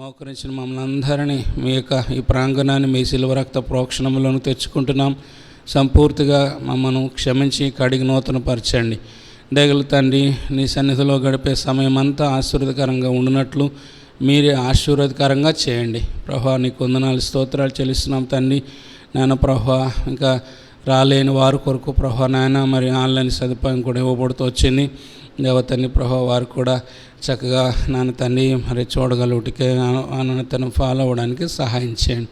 మోకరించిన మమ్మల్ని అందరినీ మీ యొక్క ఈ ప్రాంగణాన్ని మీ శిలువ రక్త ప్రోక్షణంలోకి తెచ్చుకుంటున్నాం. సంపూర్తిగా మమ్మల్ని క్షమించి కడిగి నూతనపరచండి. దయగల తండ్రి, నీ సన్నిధిలో గడిపే సమయం అంతా ఆశీర్వాదకరంగా ఉండినట్లు మీరే ఆశీర్వాదకరంగా చేయండి. ప్రభువా, నీకు వందనాలు స్తోత్రాలు చెల్లిస్తున్నాం తండ్రి. నాయన ప్రభువా, ఇంకా రాలేని వారి కొరకు ప్రభువా నాయన మరి ఆన్లైన్ సదుపాయం కూడా ఇవ్వబడుతూ వచ్చింది. దేవతని ప్రభువా, వారు కూడా చక్కగా నాన్న తండ్రి మరి చూడగలుగుటికే తను ఫాలో అవ్వడానికి సహాయం చేయండి.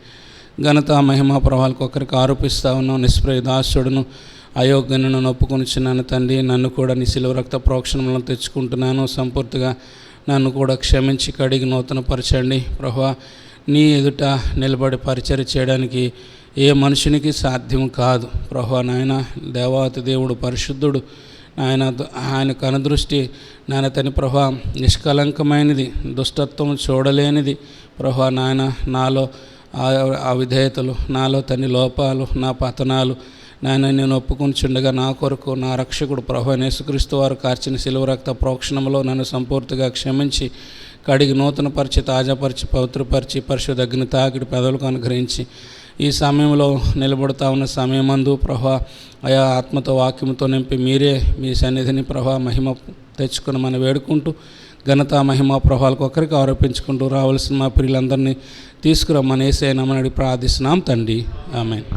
ఘనత మహిమ ప్రభావాలకు ఒకరికి ఆరోపిస్తూ ఉన్నాం. నిష్ప్రయ దాసుడును అయోగ్యను ఒప్పుకొనిచున్నాను తండ్రి. నన్ను కూడా నీ శిలువ రక్త ప్రోక్షణంలో తెచ్చుకుంటున్నాను. సంపూర్తిగా నన్ను కూడా క్షమించి కడిగి నూతనపరచండి. ప్రభువా, నీ ఎదుట నిలబడి పరిచర్య చేయడానికి ఏ మనుషునికి సాధ్యం కాదు. ప్రభువా నాయన, దేవాతి దేవుడు పరిశుద్ధుడు ఆయన కనుదృష్టి నాయన తని ప్రభువా నిష్కలంకమైనది, దుష్టత్వం చూడలేనిది. ప్రభువా నాయన, నాలో అవిధేయతలు, నాలో తని లోపాలు, నా పతనాలు నాయన నేను ఒప్పుకుంటుండగా నా కొరకు నా రక్షకుడు ప్రభువా యేసుక్రీస్తు వారు కార్చిన శిలువ రక్త ప్రోక్షణంలో నన్ను సంపూర్తిగా క్షమించి కడిగి నూతనపరిచి తాజాపరిచి పవిత్రపరిచి పరిశుద్ధ అగ్ని తాకిడి పెదవులకు అనుగ్రహించి ఈ సమయంలో నిలబడుతూ ఉన్న సమయమందు ప్రభువా ఆయా ఆత్మతో వాక్యంతో నింపి మీరే మీ సన్నిధిని ప్రభువా మహిమ తెచ్చుకుని మనం వేడుకుంటూ ఘనత మహిమ ప్రభావాలకు ఒకరికి ఆరోపించుకుంటూ రావాల్సిన మా ప్రియులందరినీ తీసుకురమ్మని యేసయ్య నామమున అడిగి ప్రార్థిస్తున్నాం తండ్రి. ఆమేన్.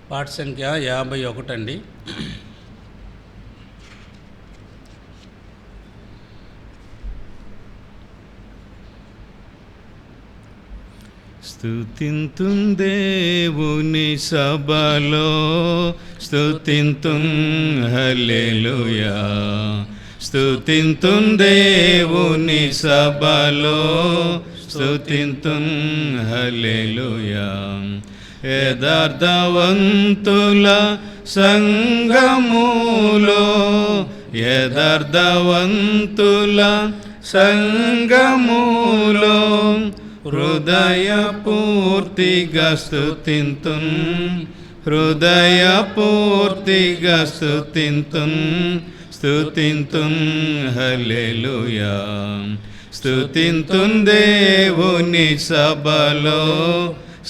పాట సంఖ్య 51 అండి. స్తుతింతుం దేవుని సభలో స్తుతింతుం హల్లెలూయా. స్తుతింతుం దేవుని సభలో స్తుతింతుం హల్లెలూయా. యథార్థవంతుల సంగములో యథార్థవంతుల సంగములో హృదయపూర్తిగా స్తుతింతున్ హృదయపూర్తిగా స్తుతింతున్ స్తుతింతున్ హల్లెలూయా. స్తుతింతున్ దేవుని సభలో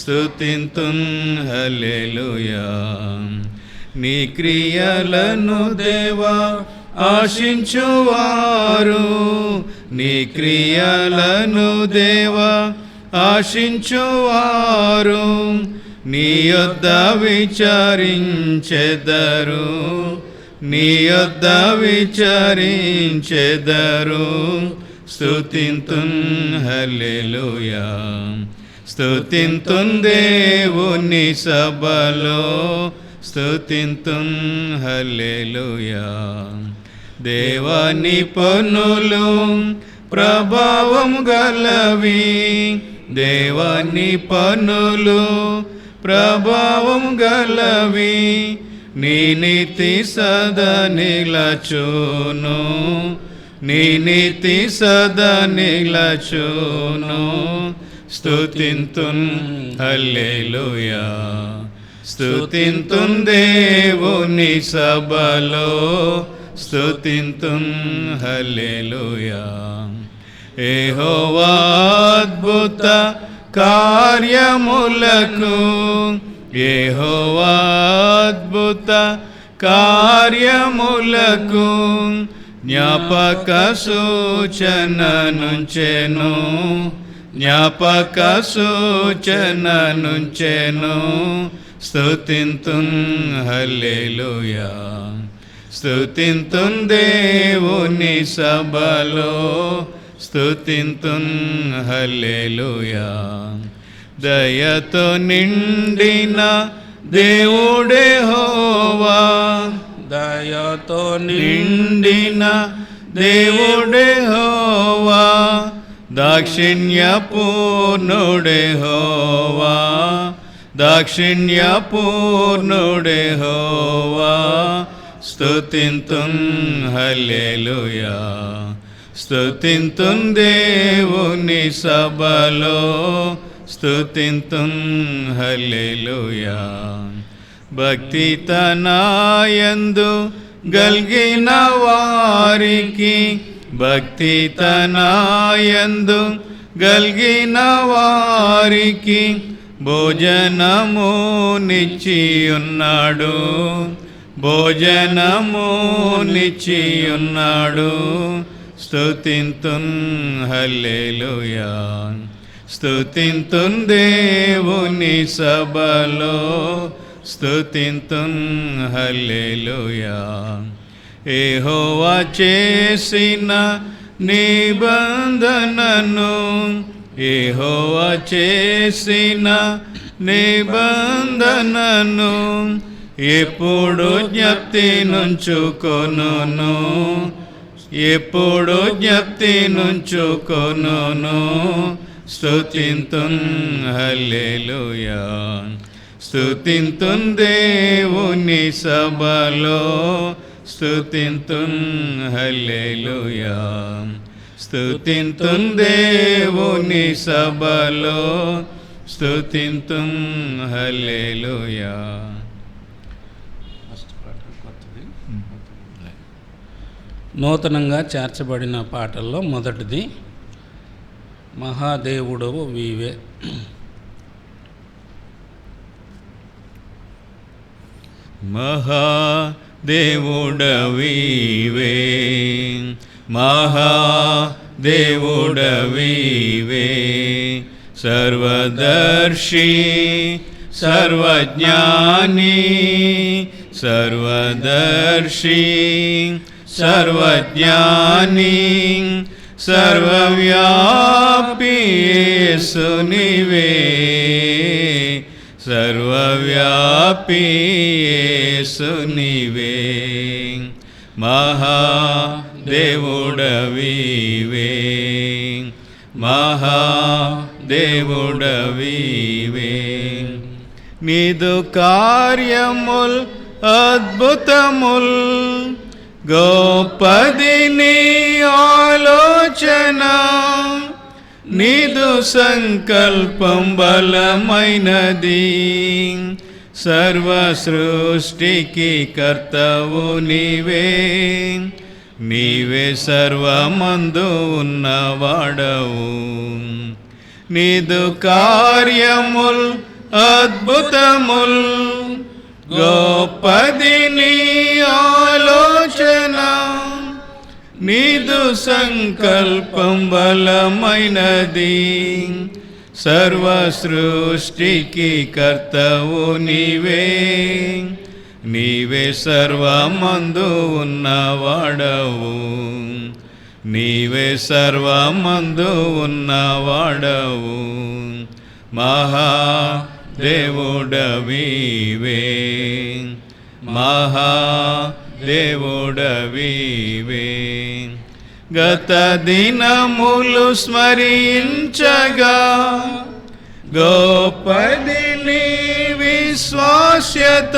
స్తుతింతున్ హల్లెలూయా. నీ క్రియలను దేవా ఆశించువారు, నీ క్రియలను దేవా ఆశించువారు నీ యొద్ద విచారించెదరు, నీ యొద్ద విచారించెదరు. స్తుతింతున్ హల్లెలూయా. స్తుతింతున్ దేవుని సభలో స్తుతింతున్ హల్లెలూయా. దేవాని పనులు ప్రభావం గలవి, దేవాని పనులు ప్రభావం గలవి. నీ నీతి సదా నిలచును, నీ నీతి సదా నిలచును. స్తుతింతున్ హల్లెలూయా. స్తుతింతున్ దేవుని సభలో స్తుతింతున్ హల్లెలూయా. యెహోవా అద్భుత కార్యములకు, యెహోవా అద్భుత కార్యములకు జ్ఞాపక సూచన నుంచెను, జ్ఞాపక సూచన నుంచెను. స్తుతింతున్ హల్లెలూయా. స్తుతింతున్ దేవుని సభలో స్తుతింతున్ హల్లెలూయా. దయతో నిండిన దేవుడే యెహోవా, దయతో నిండిన దేవుడే యెహోవా, దాక్షిణ్యపూర్ణుడే యెహోవా, దాక్షిణ్యపూర్ణుడే యెహోవా. స్తుతింతున్ హల్లెలూయా. స్తుతింతున్ దేవుని సభలో స్తుతింతున్ హల్లెలూయా. భక్తి తనయందు గల్గిన వారికి, భక్తి తనయందు గల్గిన వారికి భోజనము నిచ్చియున్నాడు, భోజనము నిచ్చియున్నాడు. స్తుతింతున్ హల్లెలూయా. స్తుతింతున్ దేవుని సభలో స్తుతింతున్ హల్లెలూయా. యెహోవా చేసిన నిబంధనను, యెహోవా చేసిన నిబంధనను ఎప్పుడు జ్ఞప్తి నుంచుకొనును, ఎప్పుడు జ్ఞప్తి నుంచుకొనును. స్తుతింతున్ హల్లెలూయా. స్తుతింతున్ దేవుని సభలో స్తుతింతున్ హల్లెలూయా. స్తుతింతున్ దేవుని సభలో స్తుతింతున్ హల్లెలూయా. నూతనంగా చేర్చబడిన పాటల్లో మొదటిది మహాదేవుడు వీవే. మహాదేవుడవీవే, మహాదేవుడవీవే, సర్వదర్శి సర్వజ్ఞాని, సర్వదర్శి సర్వజ్ఞాని, సర్వవ్యాపి యేసు నీవే, సర్వవ్యాపి యేసు నీవే. మహాదేవుడవీవే, మహాదేవుడవీవే. నీదు కార్యముల్ అద్భుతముల్, గొప్పది నీ ఆలోచన, నీదు సంకల్పం బలమైనది. సర్వ సృష్టికి కర్తవు నీవే, నీవే సర్వమందు ఉన్నవాడవు. నీదు కార్యముల్ అద్భుతముల్, గొప్పది నీ ఆలోచన, నీదు సంకల్పం బలమైనది. సర్వ సృష్టికి కర్తవు నీవే, నీవే సర్వమందు ఉన్నవాడవు, నీవే సర్వమందు ఉన్నవాడవు. మహాదేవుడవీవే, మహాదేవుడవీవే. గత దినములు స్మరించగా, గొప్పది నీ విశ్వాస్యత,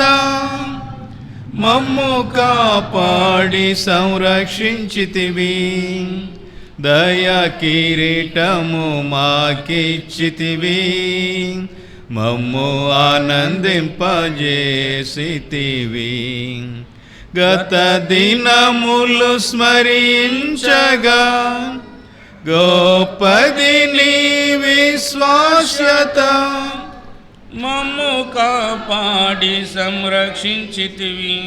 మమ్ము కాపాడి సంరక్షించితివి. దయా కిరీటము మాకిచ్చితివి, మమ్ము ఆనందింపజేసితివి. గత దినములు స్మరించగా, గొప్పది నీ విశ్వాస్యత, మమ్ము కాపాడి సంరక్షించితివి.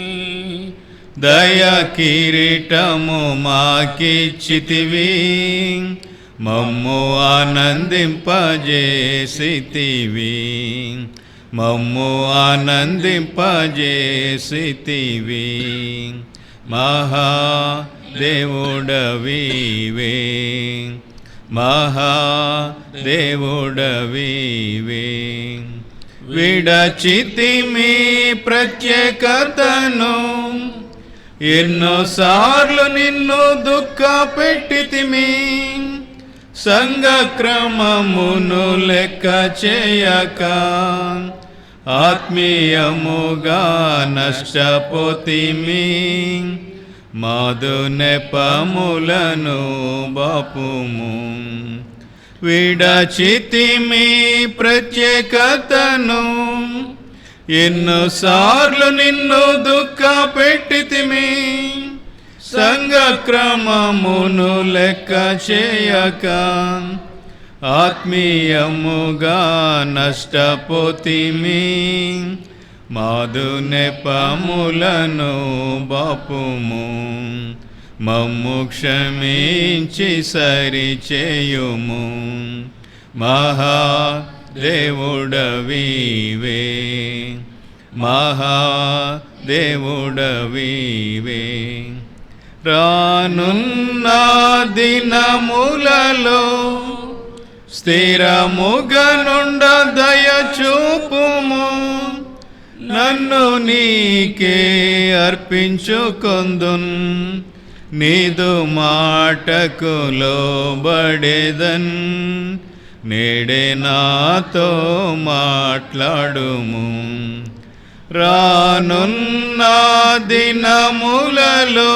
దయా కిరీటము మాకిచ్చితివి, మమ్ము ఆనందింపజేసితివి, మమ్ము ఆనందింపజేసితివి. మహాదేవుడవివే మహాదేవుడవివే విడచితిమి ప్రత్యేకతను ఎన్నోసార్లు నిన్ను దుఃఖ పెట్టితిమి సంఘక్రమమును లెక్క చేయక ఆత్మీయముగా నష్టపోతిమి మాదు నెపములను బాపుము విడచితిమి ప్రత్యేకతను ఎన్నోసార్లు నిన్ను దుఃఖ పెట్టితిమి సంఘక్రమమును లెక్క చేయక ఆత్మీయముగా నష్టపోతిమి మాదు నెపములను బాపుము మమ్ము క్షమించి సరిచేయుము మహాదేవుడవివే మహాదేవుడవివే రానున్న దినములలో స్థిరముగనుండ దయచూపుము నన్ను నీకే అర్పించుకొందున్ నీదు మాటకు లోబడేదన్ నేడే నాతో మాట్లాడుము రానున్న దినములలో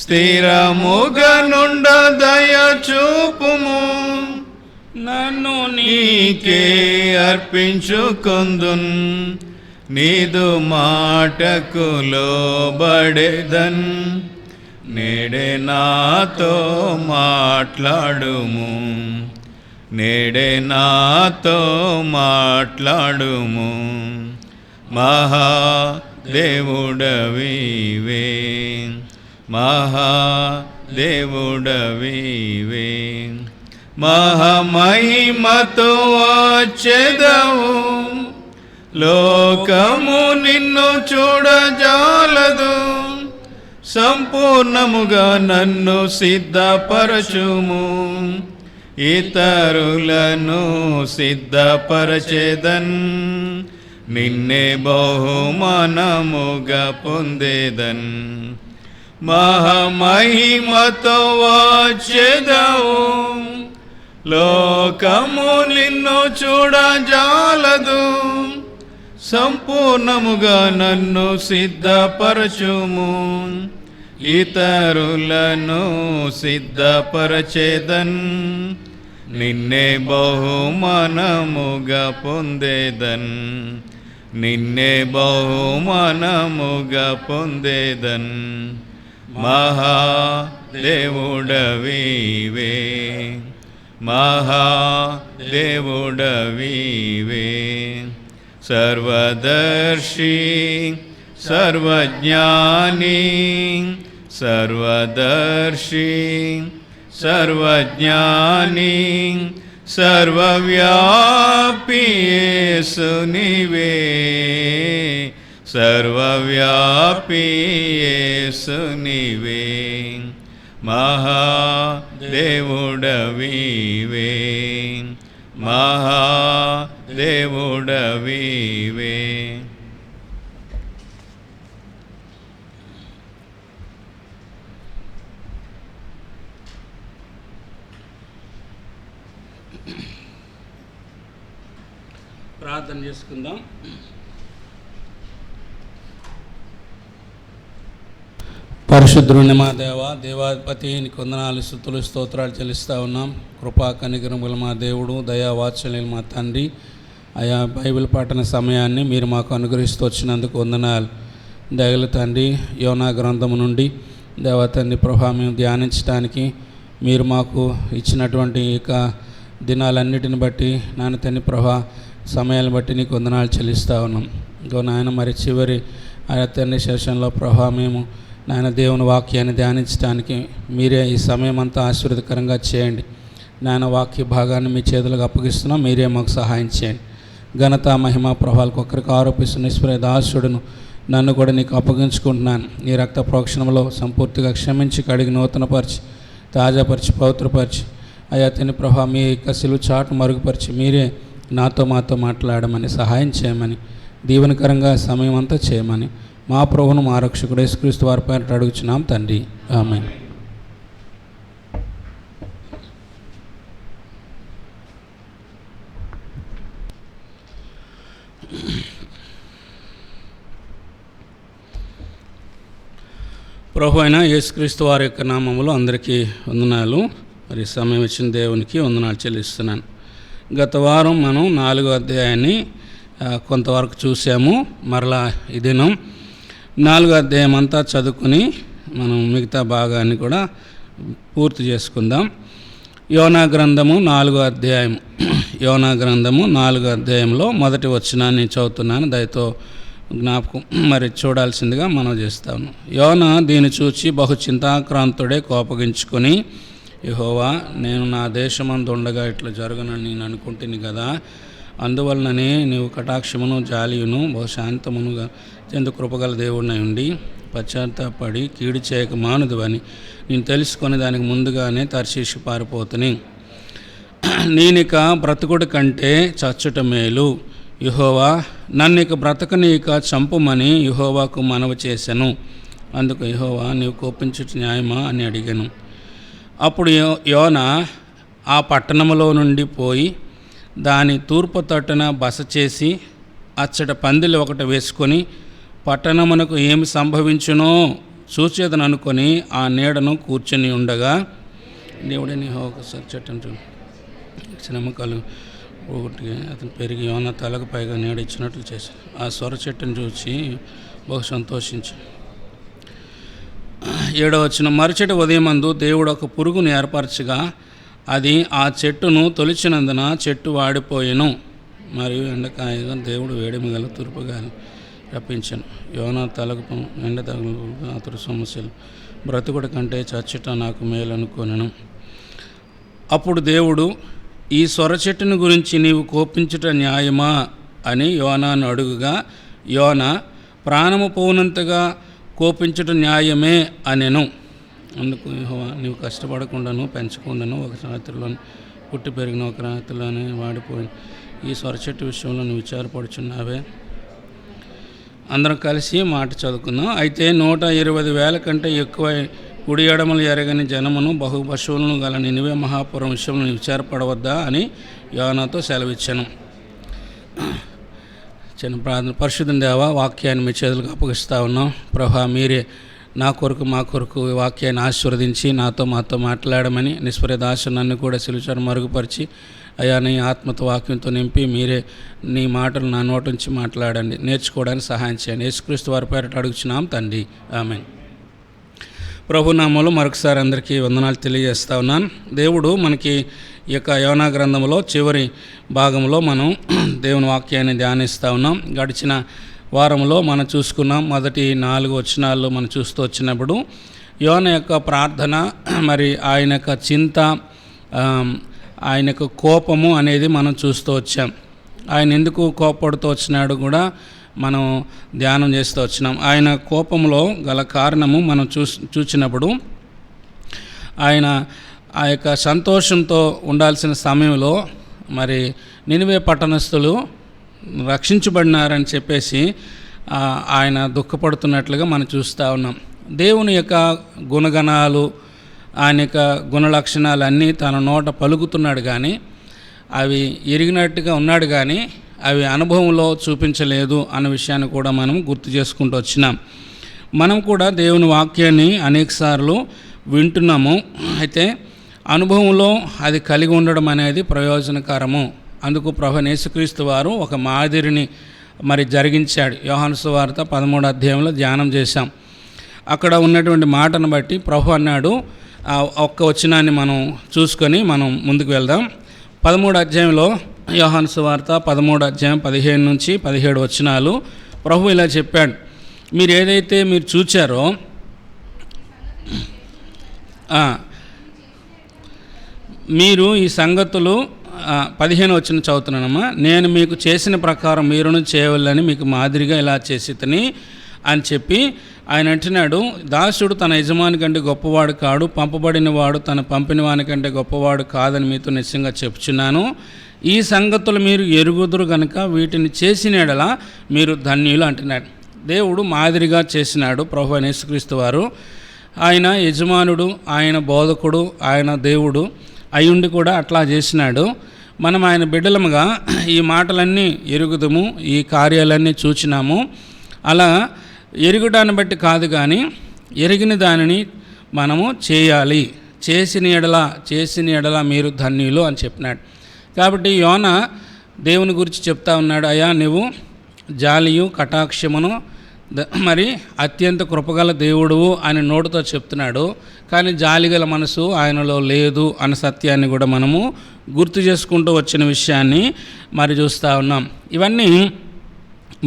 స్థిరముగనుండ దయచూపుము నన్ను నీకే అర్పించుకొందున్ నీదు మాటకు లోబడేదన్ నేడే నాతో మాట్లాడుము నేడే నాతో మాట్లాడుము మహాదేవుడవివే మహాదేవుడవివే మహామహిమతో వచ్చెదవు లోకము నిన్ను చూడజాలదు సంపూర్ణముగా నన్ను సిద్ధపరచుము ఇతరులను సిద్ధపరచేదన్ నిన్నే బహుమానముగా పొందేదన్ మహామహిమతో వచ్చెదవు లోకము నిన్ను చూడజాలదు సంపూర్ణముగా నన్ను సిద్ధపరచుము ఇతరులను సిద్ధపరచేదన్ నిన్నే బహుమానముగా పొందేదన్ నిన్నే బహుమానముగా పొందేదన్ మహాదేవుడవివే మహాదేవుడవివే సర్వదర్శి సర్వజ్ఞాని సర్వదర్శి సర్వజ్ఞాని సర్వవ్యాపి యేసు నీవే సర్వవ్యాపి యేసు నీవే మహాదేవుడవివే మహాదేవుడవివే ప్రార్థన చేసుకుందాం. పరిశుద్ధుని మా దేవాధిపతి నీకు వందనాలు స్తుతులు స్తోత్రాలు చెల్లిస్తూ ఉన్నాం. కృపా కనికరముల మా దేవుడు, దయా వాత్సల్యాలు మా తండ్రి, ఆయా బైబిల్ పఠన సమయాన్ని మీరు మాకు అనుగ్రహిస్తూ వచ్చినందుకు వందనాలు. దయగల తండ్రి, యోనా గ్రంథము నుండి దేవతండ్రి ప్రభా మేము ధ్యానించడానికి మీరు మాకు ఇచ్చినటువంటి ఇక దినాలన్నిటిని బట్టి నాన్న తండ్రి ప్రభా సమయాలను బట్టి నీకు వందనాలు చెల్లిస్తూ ఉన్నాం. ఇంకో నాయన మరి చివరి ఆయా తండ్రి సెషన్లో ప్రభా మేము నాయన దేవుని వాక్యాన్ని ధ్యానించడానికి మీరే ఈ సమయం అంతా ఆశీర్వదకరంగా చేయండి. నాయన వాక్య భాగాన్ని మీ చేతులకు అప్పగిస్తున్నాం, మీరే మాకు సహాయం చేయండి. ఘనత మహిమ ప్రభావాలకు ఒక్కరికి ఆరోపిస్తున్న ఈశ్వర దాసుడును నన్ను కూడా నీకు అప్పగించుకుంటున్నాను. నీ రక్త ప్రోక్షణంలో సంపూర్తిగా క్షమించి కడిగి నూతనపరిచి తాజాపరిచి పవిత్రపరిచి అయ్యా తిని ప్రభా మీ యొక్క సిలువ చాటు మరుగుపరిచి మీరే మాతో మాట్లాడమని సహాయం చేయమని దీవెనకరంగా సమయం అంతా చేయమని మా ప్రభువును మా రక్షకుడు యేసుక్రీస్తు వారి పేరిట అడుగుచున్నాం తండ్రి, ఆమేన్. ప్రభు అయిన యేసుక్రీస్తు వారి యొక్క నామములో అందరికీ వందనాలు. మరి సమయం ఇచ్చిన దేవునికి వందనాలు చెల్లిస్తున్నాను. గత వారం మనం 4వ అధ్యాయాన్ని కొంతవరకు చూసాము. మరలా ఈ దినం 4వ అధ్యాయం అంతా చదువుకుని మనం మిగతా భాగాన్ని కూడా పూర్తి చేసుకుందాం. యోనా గ్రంథము 4వ అధ్యాయం. యోనా గ్రంథము 4వ అధ్యాయంలో మొదటి వచనాన్ని చదువుతున్నాను. దయతో జ్ఞాపకం మరి చూడాల్సిందిగా మనం చేస్తాను. యోనా దీన్ని చూచి బహు చింతాక్రాంతుడే కోపగించుకొని, యెహోవా, నేను నా దేశమందు ఉండగా ఇట్లా జరుగునని నేను అనుకుంటుని కదా, అందువలననే నీవు కటాక్షమును జాలియును బహుశాంతమునుగా చెందు కృపగల దేవుడినై ఉండి పశ్చాత్తాపడి కీడు చేయక మానుదువని నేను తెలుసుకొని దానికి ముందుగానే తర్షీషు పారిపోతుని. నేనిక బ్రతుకుడి కంటే చచ్చుట మేలు. యెహోవా, నన్నిక బ్రతకనీక చంపుమని యెహోవాకు మనవి చేశాను. అందుకు యెహోవా, నీవు కోపించుట న్యాయమా అని అడిగాను. అప్పుడు యోనా ఆ పట్టణంలో నుండి పోయి దాని తూర్పు తట్టున బస చేసి అచ్చట పందిలి ఒకటి వేసుకొని పట్టణమునకు ఏమి సంభవించునో చూచేదని అనుకొని ఆ నీడను కూర్చొని ఉండగా, దేవుడిని యెహోవాకు చెట్టంటు నమ్మకాలు ఒకటి అతను పెరిగి యోనా తలకు పైగా నీడిచ్చినట్లు చేశాడు. ఆ సొర చెట్టును చూసి బహు సంతోషించి 7వ వచనం. మరుసటి ఉదయమందు దేవుడు ఒక పురుగును ఏర్పరచగా అది ఆ చెట్టును తొలిచినందున చెట్టు వాడిపోయెను. మరియు ఎండకాయగా దేవుడు వేడిమి గల తూర్పు గాలి రప్పించాను. యోనా తలకు ఎండ తగులు అతడు సమస్యలు బ్రతుకుడి కంటే చచ్చుట నాకు మేలు అనుకొనెను. అప్పుడు దేవుడు, ఈ సొర చెట్టును గురించి నీవు కోపించుట న్యాయమా అని యోనాను అడుగుగా, యోనా, ప్రాణము పోనంతగా కోపించుట న్యాయమే అనెను. అందుకు యెహోవా, నీవు కష్టపడకుండాను పెంచకుండాను ఒక రాత్రిలోనే పుట్టి పెరిగిన ఒక రాత్రిలోనే వాడిపోయిన ఈ సొర చెట్టు విషయంలో నువ్వు విచారపడుచున్నావే. అందరం కలిసి మాట చదువుకుందాం. అయితే 120,000 కంటే ఎక్కువ కుడి ఎడమలు ఎరగని జనమును బహు పశువులను గల నినివే మహాపురం విషయంలో విచారపడవద్దా అని యోనాతో సెలవిచ్చాను. చిన్న ప్రార్థన. పరిశుద్ధ దేవా, వాక్యాన్ని మీ చేతులకు అప్పగిస్తూ ఉన్నాం. ప్రభా, మీరే నా కొరకు మా కొరకు ఈ వాక్యాన్ని ఆశీర్వదించి మాతో మాట్లాడమని నిష్పరిదాశ నన్ను కూడా సిలుచారు మరుగుపరిచి అయ్యా నీ ఆత్మతో వాక్యంతో నింపి మీరే నీ మాటలు నా నోటి నుంచి మాట్లాడండి, నేర్చుకోవడానికి సహాయం చేయండి. యేసుక్రీస్తు వారి పేరిట అడుగుచున్నాం తండ్రి, ఆమేన్. ప్రభు నామములో మరొకసారి అందరికీ వందనాలు తెలియజేస్తా ఉన్నాను. దేవుడు మనకి ఈ యొక్క యోనా గ్రంథంలో చివరి భాగంలో మనం దేవుని వాక్యాన్ని ధ్యానిస్తూ ఉన్నాం. గడిచిన వారంలో మనం చూసుకున్నాం. మొదటి 4 వచనాల్లో మనం చూస్తూ వచ్చినప్పుడు యోనా యొక్క ప్రార్థన, మరి ఆయన యొక్క చింత, ఆయన యొక్క కోపము అనేది మనం చూస్తూ వచ్చాం. ఆయన ఎందుకు కోపడుతూ వచ్చినాడు కూడా మనం ధ్యానం చేస్తూ వచ్చినాం. ఆయన కోపంలో గల కారణము మనం చూసినప్పుడు ఆయన ఆ యొక్క సంతోషంతో ఉండాల్సిన సమయంలో మరి నినివే పట్టణస్థులు రక్షించబడినారని చెప్పేసి ఆయన దుఃఖపడుతున్నట్లుగా మనం చూస్తూ ఉన్నాం. దేవుని యొక్క గుణగణాలు, ఆయన యొక్క గుణలక్షణాలు అన్నీ తన నోట పలుకుతున్నాడు కానీ అవి ఎరిగినట్టుగా ఉన్నాడు కానీ అవి అనుభవంలో చూపించలేదు అన్న విషయాన్ని కూడా మనం గుర్తు చేసుకుంటూ వచ్చినాం. మనం కూడా దేవుని వాక్యాన్ని అనేకసార్లు వింటున్నాము. అయితే అనుభవంలో అది కలిగి ఉండడం అనేది ప్రయోజనకరము. అందుకు ప్రభు యేసుక్రీస్తు వారు ఒక మాదిరిని మరి జరిగించాడు. యోహాను సువార్త 13వ అధ్యాయంలో ధ్యానం చేశాం. అక్కడ ఉన్నటువంటి మాటను బట్టి ప్రభు అన్నాడు, ఒక్క వచనాన్ని మనం చూసుకొని మనం ముందుకు వెళ్దాం. 13వ అధ్యాయంలో యోహాను సువార్త 13వ అధ్యాయం 15 నుంచి 17 వచనాలు ప్రభు ఇలా చెప్పాడు, మీరు ఏదైతే మీరు చూచారో మీరు ఈ సంగతులు 15 వచనం చదువుతున్నానమ్మా. నేను మీకు చేసిన ప్రకారం మీరును చేయవలని మీకు మాదిరిగా ఇలా చేసితని అని చెప్పి ఆయన అంటున్నాడు, దాసుడు తన యజమాని కంటే గొప్పవాడు కాడు, పంపబడిన వాడు తన పంపిన వాని కంటే గొప్పవాడు కాదని మీతో నిశ్చయంగా చెప్తున్నాను. ఈ సంగతులు మీరు ఎరుగుదురు గనుక వీటిని చేసిన యెడల మీరు ధన్యులు అంటున్నాడు. దేవుడు మాదిరిగా చేసినాడు ప్రభువైన యేసుక్రీస్తు వారు. ఆయన యజమానుడు, ఆయన బోధకుడు, ఆయన దేవుడు అయ్యుండి కూడా అట్లా చేసినాడు. మనం ఆయన బిడ్డలముగా ఈ మాటలన్నీ ఎరుగుదము, ఈ కార్యాలన్నీ చూచినాము. అలా ఎరుగుడాన్ని బట్టి కాదు కానీ ఎరిగిన దానిని మనము చేయాలి. చేసిన ఎడల మీరు ధన్యులు అని చెప్పినాడు. కాబట్టి యోనా దేవుని గురించి చెప్తా ఉన్నాడు, అయ్యా నువ్వు జాలియు కటాక్షమును మరి అత్యంత కృపగల దేవుడువు అని నోటితో చెప్తున్నాడు. కానీ జాలిగల మనసు ఆయనలో లేదు అన్న సత్యాన్ని కూడా మనము గుర్తు చేసుకుంటూ వచ్చిన విషయాన్ని మరి చూస్తూ ఉన్నాం. ఇవన్నీ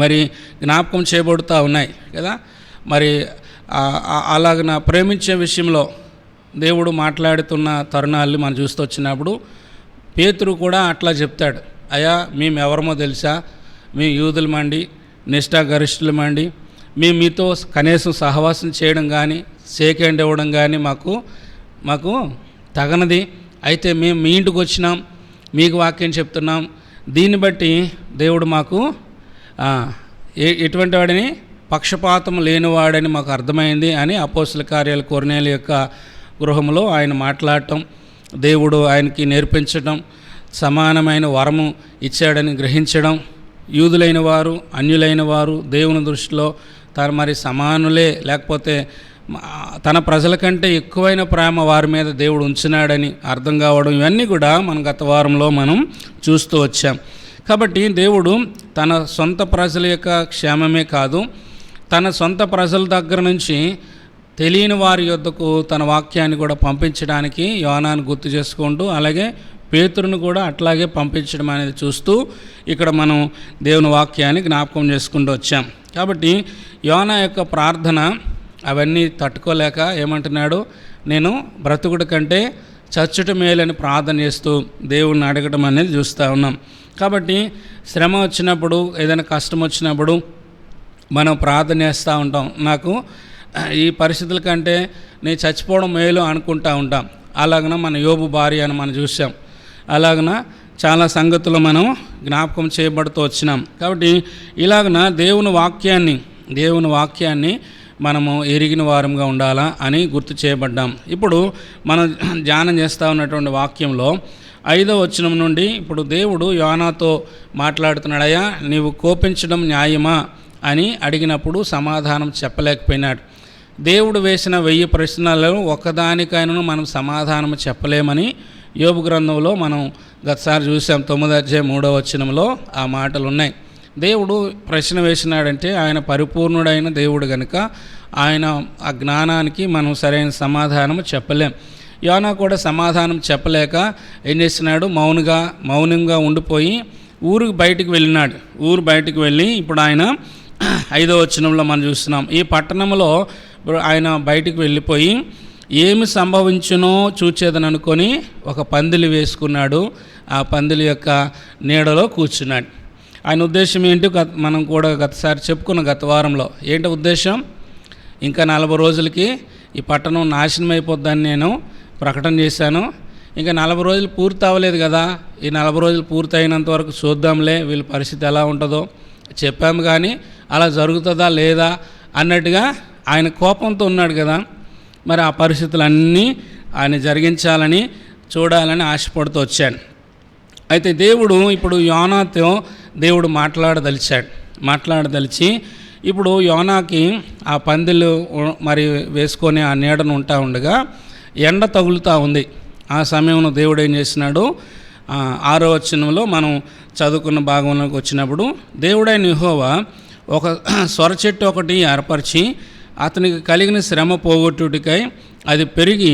మరి జ్ఞాపకం చేయబడుతూ ఉన్నాయి కదా. మరి అలాగ ప్రేమించే విషయంలో దేవుడు మాట్లాడుతున్న తరుణాల్ని మనం చూస్తూ వచ్చినప్పుడు పేతురు కూడా అట్లా చెప్తాడు, అయ్యా మేము ఎవరమో తెలుసా, మీ యూదులమండి, నిష్ఠాగరిష్ఠులమండి, మేము మీతో కనీసం సహవాసం చేయడం కానీ సేకేండ్ ఇవ్వడం కానీ మాకు తగనది. అయితే మేము మీ ఇంటికి వచ్చినాం, మీకు వాక్యం చెప్తున్నాం. దీన్ని బట్టి దేవుడు మాకు ఎటువంటి వాడిని పక్షపాతం లేనివాడని మాకు అర్థమైంది అని అపోస్తల కార్యాల కొర్నేలి యొక్క గృహంలో ఆయన మాట్లాడటం, దేవుడు ఆయనకి నేర్పించడం, సమానమైన వరము ఇచ్చాడని గ్రహించడం, యూదులైన వారు అన్యులైన వారు దేవుని దృష్టిలో తను మరి సమానులే, లేకపోతే తన ప్రజల కంటే ఎక్కువైన ప్రేమ వారి మీద దేవుడు ఉంచినాడని అర్థం కావడం, ఇవన్నీ కూడా మన గత వారంలో మనం చూస్తూ వచ్చాం. కాబట్టి దేవుడు తన సొంత ప్రజల యొక్క క్షేమమే కాదు, తన సొంత ప్రజల దగ్గర నుంచి తెలియని వారి యొద్దకు తన వాక్యాన్ని కూడా పంపించడానికి యోనాను గుర్తు చేసుకుంటూ, అలాగే పేతురును కూడా అట్లాగే పంపించడం అనేది చూస్తూ ఇక్కడ మనం దేవుని వాక్యాన్ని జ్ఞాపకం చేసుకుంటూ వచ్చాం. కాబట్టి యోనా యొక్క ప్రార్థన అవన్నీ తట్టుకోలేక ఏమంటున్నాడు, నేను బ్రతుకుడు కంటే చచ్చుట మేలని ప్రార్థన చేస్తూ దేవుణ్ణి అడగడం అనేది చూస్తూ ఉన్నాం. కాబట్టి శ్రమ వచ్చినప్పుడు, ఏదైనా కష్టం వచ్చినప్పుడు మనం ప్రార్థన చేస్తూ ఉంటాం, నాకు ఈ పరిస్థితుల కంటే నేను చచ్చిపోవడం మేలు అనుకుంటూ ఉంటాం. అలాగన మన యోబు భార్య అని మనం చూసాం. అలాగన చాలా సంగతులు మనం జ్ఞాపకం చేయబడుతూ వచ్చినాం. కాబట్టి ఇలాగన దేవుని వాక్యాన్ని మనము ఎరిగిన వారంగా ఉండాలా అని గుర్తు చేయబడ్డాం. ఇప్పుడు మనం ధ్యానం చేస్తూ ఉన్నటువంటి వాక్యంలో 5వ వచనం నుండి ఇప్పుడు దేవుడు యోనాతో మాట్లాడుతున్నాడు, అయ్యా నీవు కోపించడం న్యాయమా అని అడిగినప్పుడు సమాధానం చెప్పలేకపోయినాడు. దేవుడు వేసిన 1000 ప్రశ్నలలో ఒక్కదానికైనా మనం సమాధానం చెప్పలేమని యోబు గ్రంథంలో మనం గతసారి చూసాం. 9వ అధ్యాయం 3వ వచనంలో ఆ మాటలు ఉన్నాయి. దేవుడు ప్రశ్న వేసినాడంటే ఆయన పరిపూర్ణుడైన దేవుడు కనుక ఆయన ఆ జ్ఞానానికి మనం సరైన సమాధానం చెప్పలేం. యోనా కూడా సమాధానం చెప్పలేక ఏం చేస్తున్నాడు, మౌనంగా ఉండిపోయి ఊరికి బయటికి వెళ్ళినాడు. ఊరు బయటికి వెళ్ళి ఇప్పుడు ఆయన 5వ వచనంలో మనం చూస్తున్నాం, ఈ పట్టణంలో ఆయన బయటికి వెళ్ళిపోయి ఏమి సంభవించునో చూచేదని అనుకొని ఒక పందిలి వేసుకున్నాడు. ఆ పందిలి యొక్క నీడలో కూర్చున్నాడు. ఆయన ఉద్దేశం ఏంటి మనం కూడా గతసారి చెప్పుకున్న గత వారంలో ఏంటి ఉద్దేశం, ఇంకా 40 రోజులకి ఈ పట్టణం నాశనం అయిపోద్దని నేను ప్రకటన చేశాను. ఇంకా 40 రోజులు పూర్తి అవ్వలేదు కదా, ఈ 40 రోజులు పూర్తి అయినంత వరకు చూద్దాంలే వీళ్ళ పరిస్థితి ఎలా ఉంటుందో చెప్పాము, కానీ అలా జరుగుతుందా లేదా అన్నట్టుగా ఆయన కోపంతో ఉన్నాడు కదా. మరి ఆ పరిస్థితులన్నీ ఆయన జరిగించాలని చూడాలని ఆశపడుతూ వచ్చాడు. అయితే దేవుడు ఇప్పుడు యోనాతో దేవుడు మాట్లాడదలిచి ఇప్పుడు యోనాకి ఆ పందిలు మరి వేసుకొని ఆ నీడను ఉంటా ఉండగా ఎండ తగులుతూ ఉంది. ఆ సమయంలో దేవుడు ఏం చేసినాడు, 6వ వచనంలో మనం చదువుకున్న భాగంలోకి వచ్చినప్పుడు దేవుడైన యెహోవా ఒక సొర చెట్టు ఒకటి ఏర్పరిచి అతనికి కలిగిన శ్రమ పోగొట్టుటికై అది పెరిగి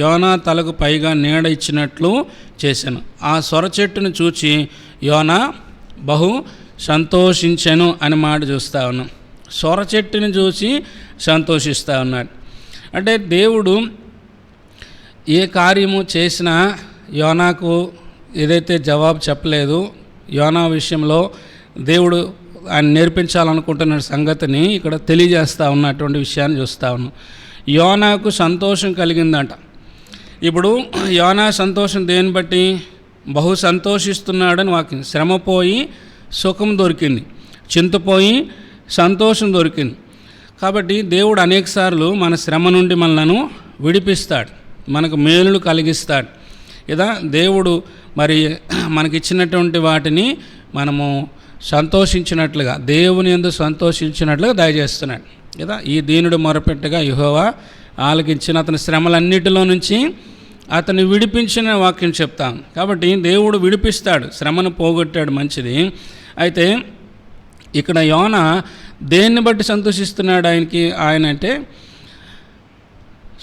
యోనా తలకు పైగా నీడ ఇచ్చినట్లు చేశాను. ఆ సొర చెట్టును చూచి యోనా బహు సంతోషించెను అని మాట చూస్తూ ఉన్నాం. సొర చెట్టుని చూసి సంతోషిస్తూ ఉన్నాడు. అంటే దేవుడు ఏ కార్యము చేసినా యోనాకు ఏదైతే జవాబు చెప్పలేదు, యోనా విషయంలో దేవుడు ఆయన నేర్పించాలనుకుంటున్న సంగతిని ఇక్కడ తెలియజేస్తూ ఉన్నటువంటి విషయాన్ని చూస్తూ ఉన్నాం. యోనాకు సంతోషం కలిగిందంట. ఇప్పుడు యోనా సంతోషం దేని బట్టి? బహు సంతోషిస్తున్నాడని వాక్యం. శ్రమ పోయి సుఖం దొరికింది, చింతపోయి సంతోషం దొరికింది. కాబట్టి దేవుడు అనేకసార్లు మన శ్రమ నుండి మనలను విడిపిస్తాడు, మనకు మేలులు కలిగిస్తాడు కదా. దేవుడు మరి మనకిచ్చినటువంటి వాటిని మనము సంతోషించినట్లుగా, దేవుని యందు సంతోషించినట్లుగా దయచేస్తున్నాడు కదా. ఈ దీనుడు మొరపెట్టగా యెహోవా ఆలకించిన, అతని శ్రమలన్నిటిలో నుంచి అతన్ని విడిపించిన వాక్యం చెప్తాం. కాబట్టి దేవుడు విడిపిస్తాడు, శ్రమను పోగొట్టాడు, మంచిది. అయితే ఇక్కడ యోనా దేన్ని బట్టి సంతోషిస్తున్నాడు? ఆయన అంటే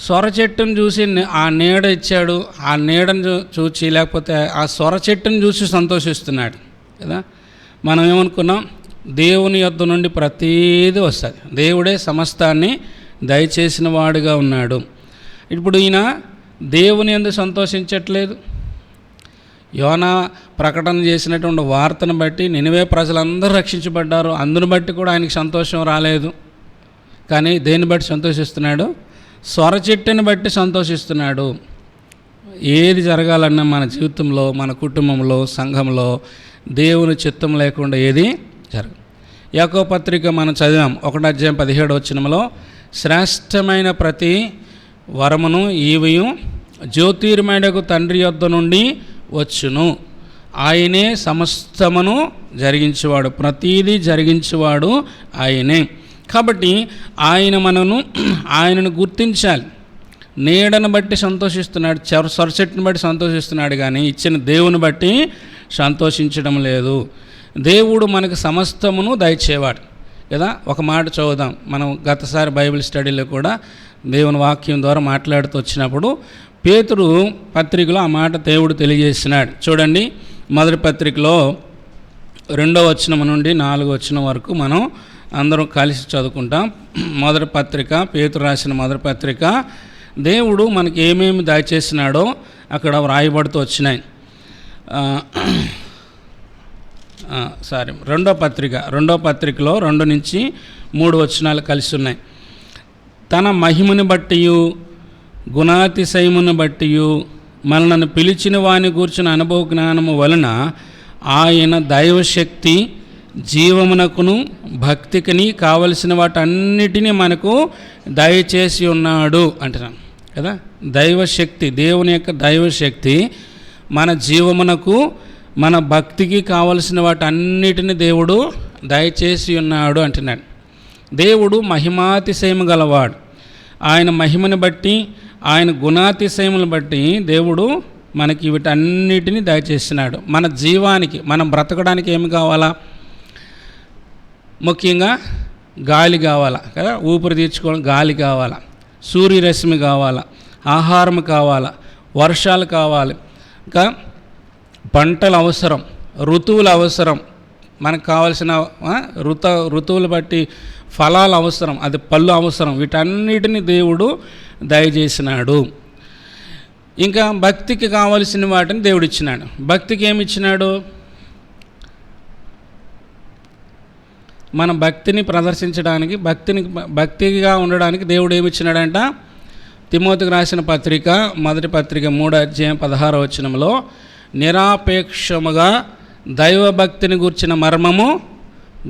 సొర చెట్టును చూసి ఆ నీడ ఇచ్చాడు, ఆ నీడను చూసి, లేకపోతే ఆ సొర చెట్టును చూసి సంతోషిస్తున్నాడు కదా. మనం ఏమనుకున్నాం? దేవుని యొద్ద నుండి ప్రతీది వస్తుంది, దేవుడే సమస్తాన్ని దయచేసిన వాడుగా ఉన్నాడు. ఇప్పుడు ఈయన దేవుని యందు సంతోషించట్లేదు. యోనా ప్రకటన చేసినటువంటి వార్తను బట్టి నినివే ప్రజలందరూ రక్షించబడ్డారు, అందును బట్టి కూడా ఆయనకి సంతోషం రాలేదు. కానీ దేన్ని బట్టి సంతోషిస్తున్నాడు? స్వర చెట్టుని బట్టి సంతోషిస్తున్నాడు. ఏది జరగాలన్నా మన జీవితంలో, మన కుటుంబంలో, సంఘంలో దేవుని చిత్తం లేకుండా ఏది జరగదు. యాకోబు పత్రిక మనం చదివాం, 1:17 శ్రేష్టమైన ప్రతి వరమును ఈవియు జ్యోతిర్మయుడకు తండ్రి యొద్ద నుండి వచ్చును, ఆయనే సమస్తమును జరిగించేవాడు, ప్రతీదీ జరిగించేవాడు ఆయనే. కాబట్టి ఆయనను గుర్తించాలి. నీడను బట్టి సంతోషిస్తున్నాడు, సొరచెట్టును బట్టి సంతోషిస్తున్నాడు, కానీ ఇచ్చిన దేవుని బట్టి సంతోషించడం లేదు. దేవుడు మనకు సమస్తమును దయచేవాడు కదా. ఒక మాట చదువుదాం. మనం గతసారి బైబిల్ స్టడీలో కూడా దేవుని వాక్యం ద్వారా మాట్లాడుతూ వచ్చినప్పుడు పేతురు పత్రికలో ఆ మాట దేవుడు తెలియజేసినాడు. చూడండి, మొదటి పత్రికలో 2వ వచనం నుండి 4వ వచనం వరకు మనం అందరం కలిసి చదువుకుంటాం. మొదటి పత్రిక, పేతురు రాసిన మొదటి పత్రిక, దేవుడు మనకి ఏమేమి దయచేసినాడో అక్కడ వ్రాయబడుతూ వచ్చినాయి. రెండో పత్రికలో 2 నుంచి 3 వచనాలు కలిసి ఉన్నాయి. తన మహిమను బట్టియు గుణాతిశయమును బట్టియు మనల్ని పిలిచిన వాని గూర్చిన అనుభవ జ్ఞానము వలన ఆయన దైవశక్తి జీవమునకును భక్తికిని కావలసిన వాటన్నిటినీ మనకు దయచేసి ఉన్నాడు అంటున్నాం కదా. దైవశక్తి, దేవుని యొక్క దైవశక్తి మన జీవమునకు, మన భక్తికి కావలసిన వాటన్నిటిని దేవుడు దయచేసి ఉన్నాడు అంటున్నాడు. దేవుడు మహిమాతిశయము గలవాడు. ఆయన మహిమను బట్టి, ఆయన గుణాతిశయములను బట్టి దేవుడు మనకి వీటన్నిటిని దయచేస్తున్నాడు. మన జీవానికి, మనం బ్రతకడానికి ఏమి కావాలా? ముఖ్యంగా గాలి కావాలా కదా, ఊపిరి తీర్చుకోవడం గాలి కావాలా, సూర్యరశ్మి కావాలా, ఆహారం కావాలా, వర్షాలు కావాలి, ఇంకా పంటలు అవసరం, ఋతువులు అవసరం, మనకు కావాల్సిన ఋతువులు బట్టి ఫలాలు అవసరం, అది పళ్ళు అవసరం. వీటన్నిటిని దేవుడు దయచేసినాడు. ఇంకా భక్తికి కావలసిన వాటిని దేవుడు ఇచ్చినాడు. భక్తికి ఏమి ఇచ్చినాడు? మన భక్తిని ప్రదర్శించడానికి, భక్తిగా ఉండడానికి దేవుడు ఏమి ఇచ్చినాడంట? తిమోతికి రాసిన పత్రిక, మొదటి పత్రిక 3:16 నిరాపేక్షముగా దైవభక్తిని గూర్చిన మర్మము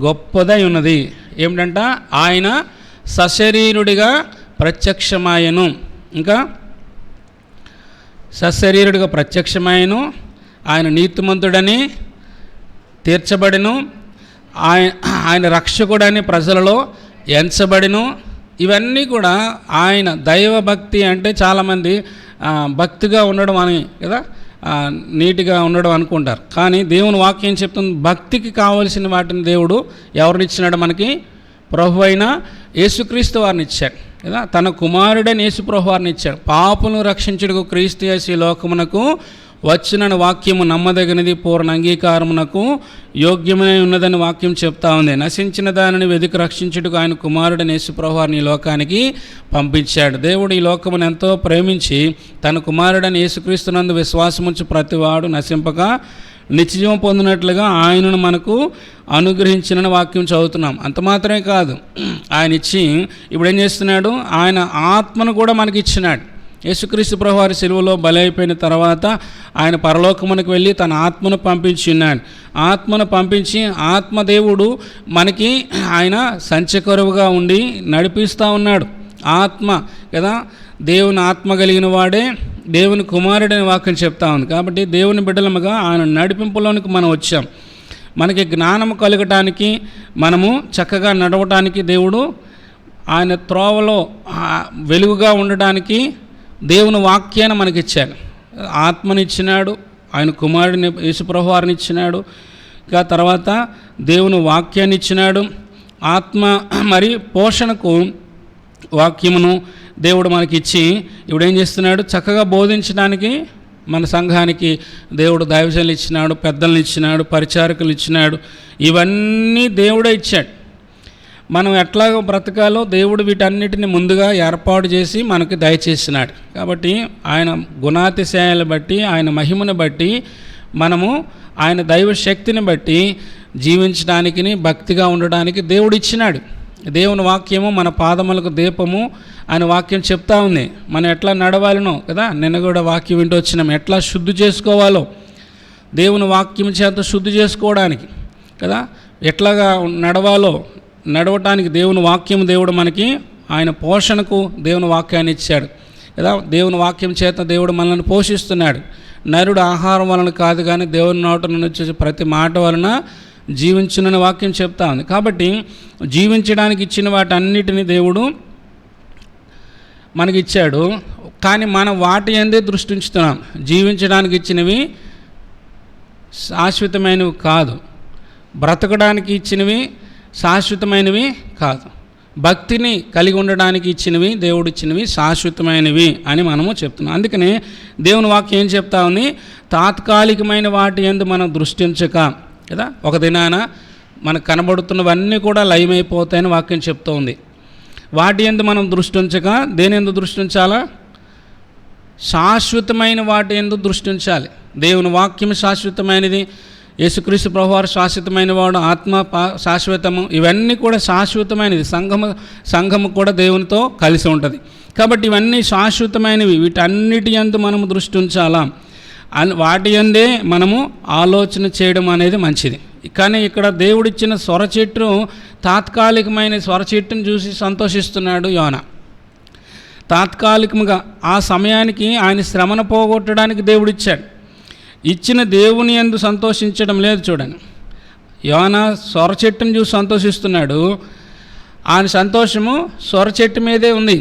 గొప్పదై ఉన్నది. ఏమిటంట? ఆయన సశరీరుడిగా ప్రత్యక్షమాయను. ఇంకా సశరీరుడిగా ప్రత్యక్షమాయను, ఆయన నీతిమంతుడని తీర్చబడిను, ఆయన రక్షకుడని ప్రజలలో ఎంచబడిను. ఇవన్నీ కూడా ఆయన దైవభక్తి అంటే చాలామంది భక్తిగా ఉండడం అని కదా, నీట్గా ఉండడం అనుకుంటారు. కానీ దేవుని వాక్యం చెప్తుంది, భక్తికి కావలసిన వాటిని దేవుడు ఎవరినిచ్చినాడు? మనకి ప్రభు అయిన యేసుక్రీస్తు వారిని ఇచ్చాడు కదా. తన కుమారుడైన యేసు ప్రభు వారిని ఇచ్చాడు. పాపులను రక్షించుటకు క్రీస్తు యేసు ఈ లోకమునకు వచ్చిన వాక్యము నమ్మదగినది, పూర్ణ అంగీకారమునకు యోగ్యమై ఉన్నదని వాక్యం చెప్తా ఉంది. నశించిన దానిని వెతికి రక్షించుటకు ఆయన కుమారుడైన యేసు ప్రభు వారిని ఈ లోకానికి పంపించాడు. దేవుడు ఈ లోకమును ఎంతో ప్రేమించి తన కుమారుడైన యేసుక్రీస్తునందు విశ్వాసముంచి ప్రతివాడు నశింపక నిత్యజీవం పొందినట్లుగా ఆయనను మనకు అనుగ్రహించిన వాక్యం చదువుతున్నాం. అంత మాత్రమే కాదు, ఆయన ఇచ్చి ఇప్పుడు ఏం చేస్తున్నాడు, ఆయన ఆత్మను కూడా మనకి ఇచ్చినాడు. యేసుక్రీస్తు ప్రభువారి సిలువలో బలైపోయిన తర్వాత ఆయన పరలోకమునకు వెళ్ళి తన ఆత్మను పంపించి ఉన్నాడు. ఆత్మను పంపించి ఆత్మదేవుడు మనకి ఆయన సంచకరువుగా ఉండి నడిపిస్తూ ఉన్నాడు. ఆత్మ కదా, దేవుని ఆత్మ కలిగిన వాడే దేవుని కుమారుడని వాక్యం చెప్తా ఉంది. కాబట్టి దేవుని బిడ్డలముగా ఆయన నడిపింపులోనికి మనం వచ్చాం. మనకి జ్ఞానం కలగటానికి, మనము చక్కగా నడవటానికి దేవుడు ఆయన త్రోవలో వెలుగుగా ఉండడానికి దేవుని వాక్యాన్ని మనకిచ్చాడు. ఆత్మనిచ్చినాడు, ఆయన కుమారుడిని యేసుప్రభువారిని ఇచ్చినాడు. ఇంకా తర్వాత దేవుని వాక్యాన్ని ఇచ్చినాడు. ఆత్మ మరి పోషణకు వాక్యమును దేవుడు మనకిచ్చి ఇప్పుడు ఏం చేస్తున్నాడు, చక్కగా బోధించడానికి మన సంఘానికి దేవుడు దైవజనులు ఇచ్చినాడు, పెద్దలను ఇచ్చినాడు, పరిచారకులు ఇచ్చినాడు. ఇవన్నీ దేవుడే ఇచ్చాడు. మనం ఎట్లాగో బ్రతకాలో దేవుడు వీటన్నిటిని ముందుగా ఏర్పాటు చేసి మనకి దయచేసినాడు. కాబట్టి ఆయన గుణాతిశయాలను బట్టి, ఆయన మహిమను బట్టి, మనము ఆయన దైవ శక్తిని బట్టి జీవించడానికి, భక్తిగా ఉండడానికి దేవుడు ఇచ్చినాడు. దేవుని వాక్యము మన పాదములకు దీపము అని వాక్యం చెప్తా ఉంది. మనం ఎట్లా నడవాలనో కదా, నిన్న కూడా వాక్యం వింటూ వచ్చినాం. ఎట్లా శుద్ధి చేసుకోవాలో దేవుని వాక్యం చేత శుద్ధి చేసుకోవడానికి కదా, ఎట్లాగా నడవటానికి దేవుని వాక్యం దేవుడు మనకి ఆయన పోషణకు దేవుని వాక్యాన్ని ఇచ్చాడు కదా. దేవుని వాక్యం చేత దేవుడు మనల్ని పోషిస్తున్నాడు. నరుడు ఆహారం వలన కాదు కానీ దేవుని నోట నుండి వచ్చే ప్రతి మాట వలన జీవించునని వాక్యం చెప్తా ఉంది. కాబట్టి జీవించడానికి ఇచ్చిన వాటన్నిటిని దేవుడు మనకి ఇచ్చాడు. కానీ మనం వాటి అందే దృష్టి ఉంచుతున్నాం. జీవించడానికి ఇచ్చినవి శాశ్వతమైనవి కాదు, బ్రతకడానికి ఇచ్చినవి శాశ్వతమైనవి కాదు, భక్తిని కలిగి ఉండడానికి ఇచ్చినవి దేవుడు ఇచ్చినవి శాశ్వతమైనవి అని మనము చెప్తున్నాం. అందుకనే దేవుని వాక్యం ఏం చెప్తా ఉంది, తాత్కాలికమైన వాటి యందు మనం దృష్టించక కదా, ఒక దినాన మనకు కనబడుతున్నవన్నీ కూడా లయమైపోతాయని వాక్యం చెప్తూ ఉంది. వాటి యందు మనం దృష్టి ఉంచక దేని యందు దృష్టి ఉంచాలా, శాశ్వతమైన వాటి యందు దృష్టి ఉంచాలి. దేవుని వాక్యం శాశ్వతమైనది, యేసుక్రీస్తు ప్రభువారు శాశ్వతమైన వాడు, ఆత్మ శాశ్వతము, ఇవన్నీ కూడా శాశ్వతమైనది. సంఘము కూడా దేవునితో కలిసి ఉంటుంది. కాబట్టి ఇవన్నీ శాశ్వతమైనవి. వీటన్నిటి యందు మనము దృష్టి ఉంచాలా, వాటి యందే మనము ఆలోచన చేయడం అనేది మంచిది. కానీ ఇక్కడ దేవుడిచ్చిన సొరచెట్టు, తాత్కాలికమైన సొరచెట్టును చూసి సంతోషిస్తున్నాడు యోన. తాత్కాలికంగా ఆ సమయానికి ఆయన శ్రమను పోగొట్టడానికి దేవుడిచ్చాడు. ఇచ్చిన దేవుని యందు సంతోషించడం లేదు. చూడండి, యోన సొరచెట్టును చూసి సంతోషిస్తున్నాడు. ఆయన సంతోషము సొరచెట్టు మీదే ఉంది.